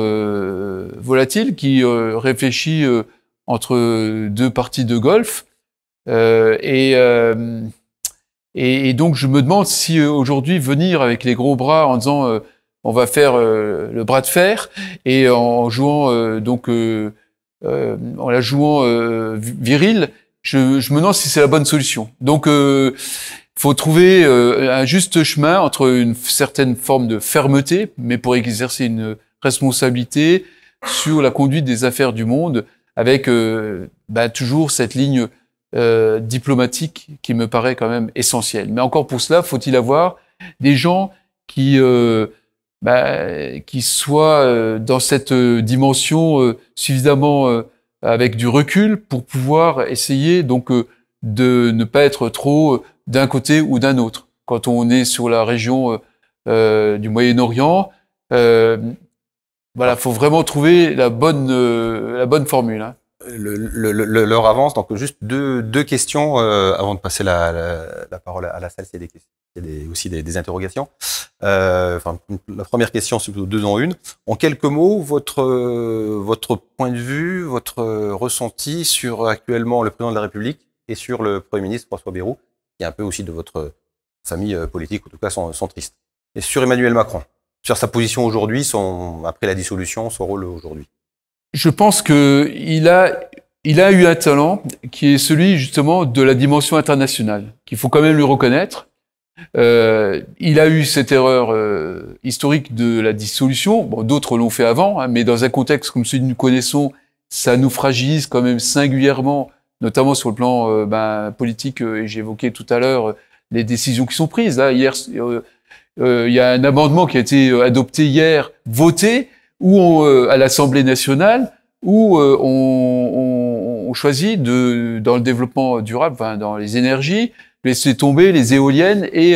volatile, qui réfléchit entre deux parties de golf, et donc, je me demande si aujourd'hui venir avec les gros bras en disant on va faire le bras de fer, et en jouant en la jouant viril, je me demande si c'est la bonne solution. Donc, faut trouver un juste chemin entre une certaine forme de fermeté, mais pour exercer une responsabilité sur la conduite des affaires du monde, avec toujours cette ligne diplomatique qui me paraît quand même essentielle. Mais encore pour cela, faut-il avoir des gens qui soient dans cette dimension suffisamment avec du recul pour pouvoir essayer donc de ne pas être trop d'un côté ou d'un autre. Quand on est sur la région du Moyen-Orient, voilà, faut vraiment trouver la bonne formule. Hein. L'heure avance, donc juste deux questions avant de passer la parole à la salle, s'il y a des questions. Il y a aussi des interrogations. Enfin, la première question, c'est plutôt deux en une. En quelques mots, votre point de vue, votre ressenti sur actuellement le président de la République et sur le Premier ministre François Bayrou, qui est un peu aussi de votre famille politique, en tout cas centriste. Et sur Emmanuel Macron, sur sa position aujourd'hui, après la dissolution, son rôle aujourd'hui. Je pense qu'il a eu un talent qui est celui justement de la dimension internationale, qu'il faut quand même lui reconnaître. Il a eu cette erreur historique de la dissolution. Bon, d'autres l'ont fait avant, hein, mais dans un contexte comme celui que nous connaissons, ça nous fragilise quand même singulièrement, notamment sur le plan politique. Et j'ai évoqué tout à l'heure les décisions qui sont prises. Là, hier, il y a un amendement qui a été adopté hier, voté, à l'Assemblée nationale, où on choisit dans le développement durable, enfin, dans les énergies, laisser tomber les éoliennes et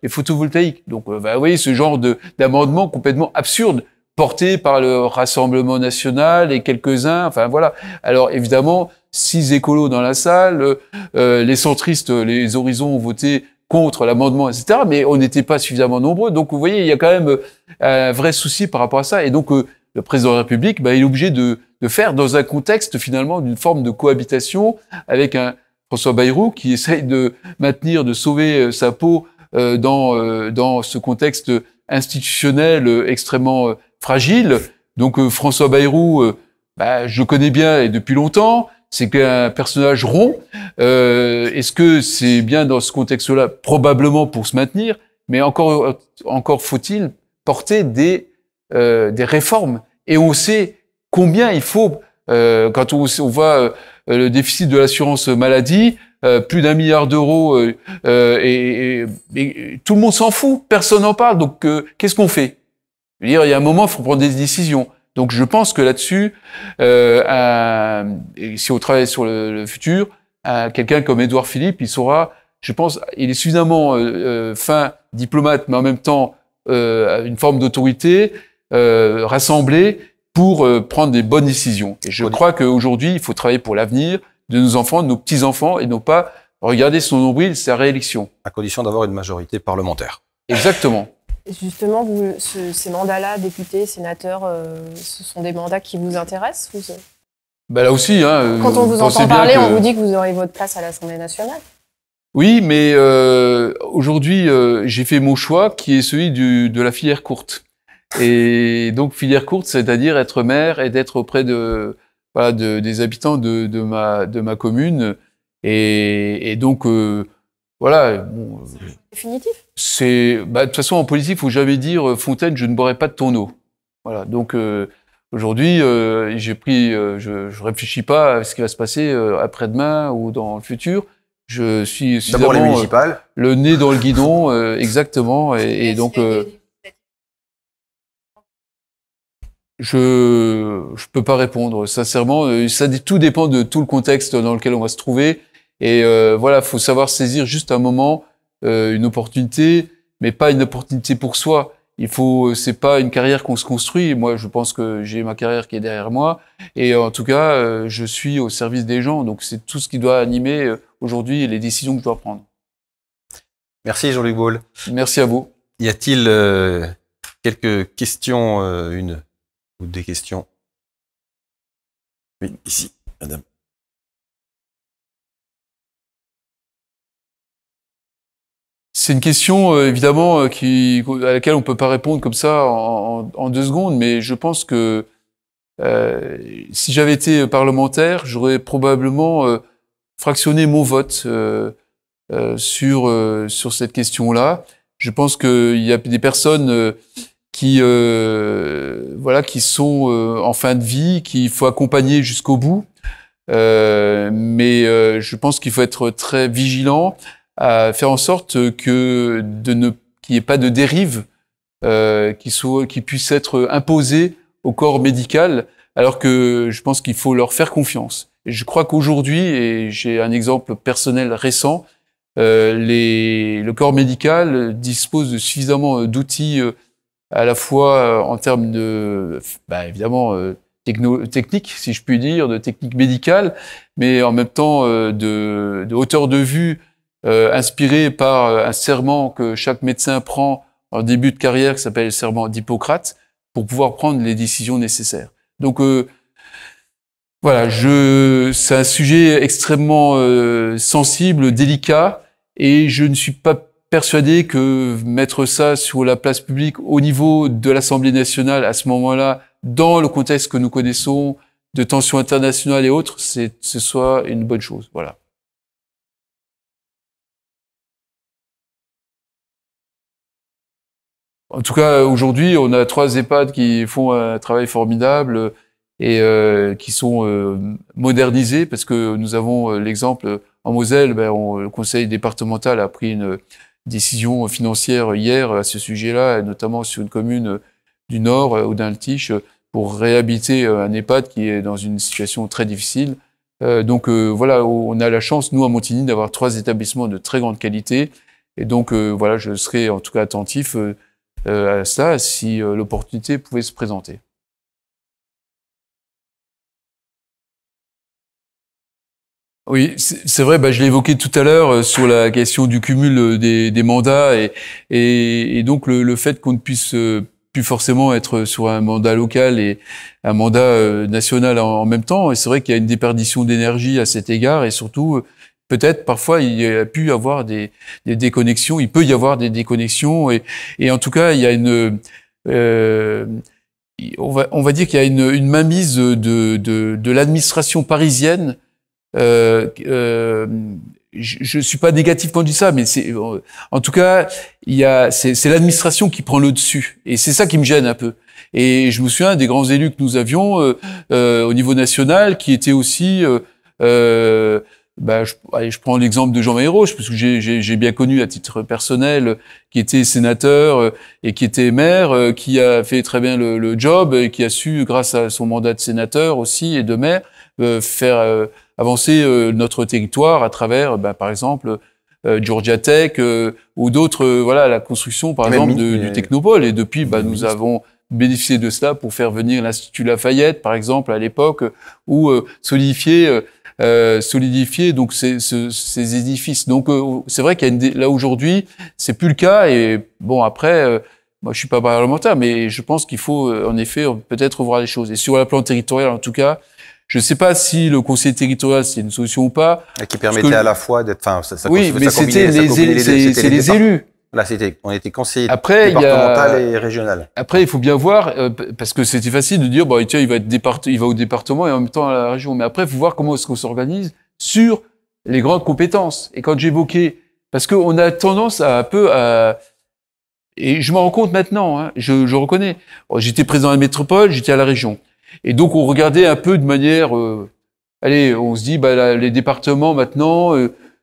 les photovoltaïques. Donc, vous voyez, ce genre d'amendement complètement absurde, porté par le Rassemblement national et quelques-uns. Enfin, voilà. Alors, évidemment, 6 écolos dans la salle, les centristes, les Horizons ont voté contre l'amendement, etc. Mais on n'était pas suffisamment nombreux. Donc, vous voyez, il y a quand même un vrai souci par rapport à ça. Et donc, le président de la République, il est obligé de faire dans un contexte, finalement, d'une forme de cohabitation avec un François Bayrou qui essaye de maintenir, de sauver sa peau dans ce contexte institutionnel extrêmement fragile. Donc, François Bayrou, je connais bien et depuis longtemps. C'est un personnage rond. Est-ce que c'est bien dans ce contexte-là? Probablement pour se maintenir, mais encore faut-il porter des réformes. Et on sait combien il faut, quand on voit le déficit de l'assurance maladie, plus d'1 milliard d'euros, et tout le monde s'en fout, personne n'en parle. Donc, qu'est-ce qu'on fait? Je veux dire, il y a un moment, il faut prendre des décisions. Donc, je pense que là-dessus, si on travaille sur le futur, quelqu'un comme Édouard Philippe, il saura, je pense, il est suffisamment fin diplomate, mais en même temps une forme d'autorité rassemblée pour prendre des bonnes décisions. Et je crois qu'aujourd'hui, il faut travailler pour l'avenir de nos enfants, de nos petits-enfants, et non pas regarder son nombril, sa réélection. À condition d'avoir une majorité parlementaire. Exactement. Justement, ces mandats-là, députés, sénateurs, ce sont des mandats qui vous intéressent Là aussi, hein. Quand on vous entend parler, on vous dit que vous aurez votre place à l'Assemblée nationale. Oui, mais aujourd'hui, j'ai fait mon choix qui est celui de la filière courte. Et donc, filière courte, c'est-à-dire être maire et d'être auprès des habitants de ma commune. Et donc, voilà. Bon, définitif. De toute façon, en politique, il faut jamais dire Fontaine, je ne boirai pas de ton eau. Voilà. Donc aujourd'hui, je réfléchis pas à ce qui va se passer après-demain ou dans le futur. Je suis d'abord les municipales, le nez dans le guidon, exactement. Et donc je peux pas répondre sincèrement. Tout dépend de tout le contexte dans lequel on va se trouver. Et voilà, faut savoir saisir juste un moment. Une opportunité, mais pas une opportunité pour soi. C'est pas une carrière qu'on se construit. Moi, je pense que j'ai ma carrière qui est derrière moi. Et en tout cas, je suis au service des gens. Donc, c'est tout ce qui doit animer aujourd'hui les décisions que je dois prendre. Merci Jean-Luc Baule. Merci à vous. Y a-t-il quelques questions, une ou des questions? Oui, ici, madame. C'est une question, évidemment, à laquelle on peut pas répondre comme ça en 2 secondes, mais je pense que si j'avais été parlementaire, j'aurais probablement fractionné mon vote sur cette question-là. Je pense qu'il y a des personnes qui sont en fin de vie, qu'il faut accompagner jusqu'au bout, mais je pense qu'il faut être très vigilant à faire en sorte qu'il n'y ait pas de dérive qui puisse être imposée au corps médical, alors que je pense qu'il faut leur faire confiance. Et je crois qu'aujourd'hui, et j'ai un exemple personnel récent, le corps médical dispose de suffisamment d'outils à la fois en termes évidemment technique, si je puis dire, de technique médicale, mais en même temps de hauteur de vue inspirée par un serment que chaque médecin prend en début de carrière, qui s'appelle le serment d'Hippocrate, pour pouvoir prendre les décisions nécessaires. Donc voilà, c'est un sujet extrêmement sensible, délicat, et je ne suis pas persuadé que mettre ça sur la place publique au niveau de l'Assemblée nationale à ce moment-là, dans le contexte que nous connaissons, de tensions internationales et autres, ce soit une bonne chose. Voilà. En tout cas, aujourd'hui, on a 3 EHPAD qui font un travail formidable et qui sont modernisés, parce que nous avons l'exemple en Moselle, le conseil départemental a pris une décision financière hier à ce sujet-là, notamment sur une commune du Nord, Audun-le-Tiche, pour réhabiliter un EHPAD qui est dans une situation très difficile. Donc voilà, on a la chance, nous, à Montigny, d'avoir 3 établissements de très grande qualité. Et donc voilà, je serai en tout cas attentif à ça si l'opportunité pouvait se présenter. Oui, c'est vrai, je l'ai évoqué tout à l'heure sur la question du cumul des mandats et donc le fait qu'on ne puisse plus forcément être sur un mandat local et un mandat national en même temps. Et c'est vrai qu'il y a une déperdition d'énergie à cet égard et surtout, peut-être parfois il y a pu avoir des déconnexions, il peut y avoir des déconnexions et en tout cas il y a on va dire qu'il y a une mainmise de l'administration parisienne. Je suis pas négatif quand je dis ça, mais en tout cas, c'est l'administration qui prend le dessus, et c'est ça qui me gêne un peu. Et je me souviens des grands élus que nous avions au niveau national, qui étaient aussi, je prends l'exemple de Jean Mahéroche, parce que j'ai bien connu à titre personnel, qui était sénateur et qui était maire, qui a fait très bien le job et qui a su, grâce à son mandat de sénateur aussi et de maire, faire avancer notre territoire à travers, par exemple, Georgia Tech ou d'autres, la construction, par exemple, du Technopole. Et depuis, nous avons bénéficié de cela pour faire venir l'Institut Lafayette, par exemple, à l'époque, ou solidifier donc ces édifices. Donc c'est vrai qu'il y a là aujourd'hui, c'est plus le cas. Et bon, après, moi je suis pas parlementaire, mais je pense qu'il faut en effet peut-être revoir les choses. Et sur le plan territorial, en tout cas, je ne sais pas si le conseil territorial c'est une solution ou pas. Qui permettait à la fois d'être, oui, mais c'était les élus. Là, on était conseiller départemental et régional. Après, il faut bien voir, parce que c'était facile de dire, tiens, il va au département et en même temps à la région. Mais après, il faut voir comment est-ce qu'on s'organise sur les grandes compétences. Et quand j'évoquais, parce qu'on a tendance et je m'en rends compte maintenant, hein, je reconnais. J'étais président de la métropole, j'étais à la région. Et donc, on regardait un peu de manière, on se dit, les départements maintenant,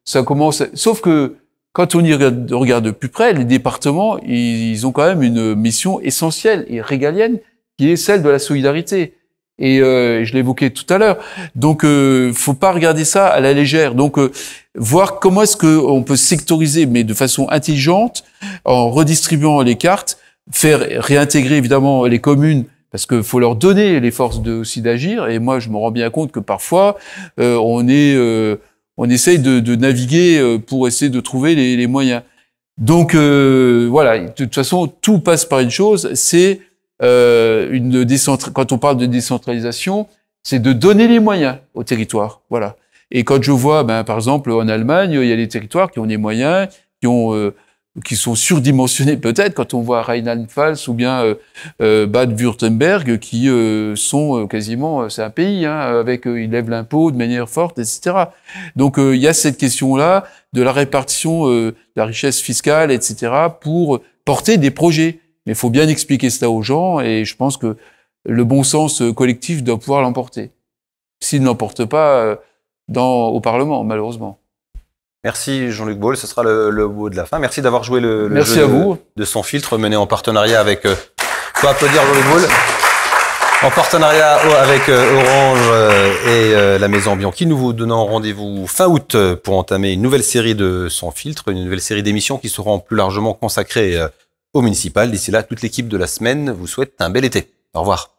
ça commence, sauf que, quand on y regarde de plus près, les départements, ils ont quand même une mission essentielle et régalienne qui est celle de la solidarité. Et je l'évoquais tout à l'heure. Donc, faut pas regarder ça à la légère. Donc, voir comment est-ce qu'on peut sectoriser, mais de façon intelligente, en redistribuant les cartes, faire réintégrer évidemment les communes, parce qu'il faut leur donner les forces aussi d'agir. Et moi, je me rends bien compte que parfois, on essaye de naviguer pour essayer de trouver les moyens. Donc de toute façon, tout passe par une chose, c'est quand on parle de décentralisation, c'est de donner les moyens au territoire. Voilà. Et quand je vois, par exemple, en Allemagne, il y a des territoires qui ont des moyens, qui sont surdimensionnés peut-être, quand on voit Rheinland-Pfalz ou bien Bade-Württemberg, qui sont quasiment, c'est un pays, hein, ils lèvent l'impôt de manière forte, etc. Donc il y a cette question-là de la répartition de la richesse fiscale, etc., pour porter des projets. Mais il faut bien expliquer cela aux gens, et je pense que le bon sens collectif doit pouvoir l'emporter. S'il ne l'emporte pas au Parlement, malheureusement. Merci Jean-Luc Baule, ce sera le mot de la fin. Merci d'avoir joué le Merci jeu à vous. de Sans Filtre, mené en partenariat avec... faut applaudir Jean-Luc Baule. En partenariat avec Orange et la Maison Bianchi, nous vous donnons rendez-vous fin août pour entamer une nouvelle série de Sans Filtre, une nouvelle série d'émissions qui seront plus largement consacrées au municipal. D'ici là, toute l'équipe de la semaine vous souhaite un bel été. Au revoir.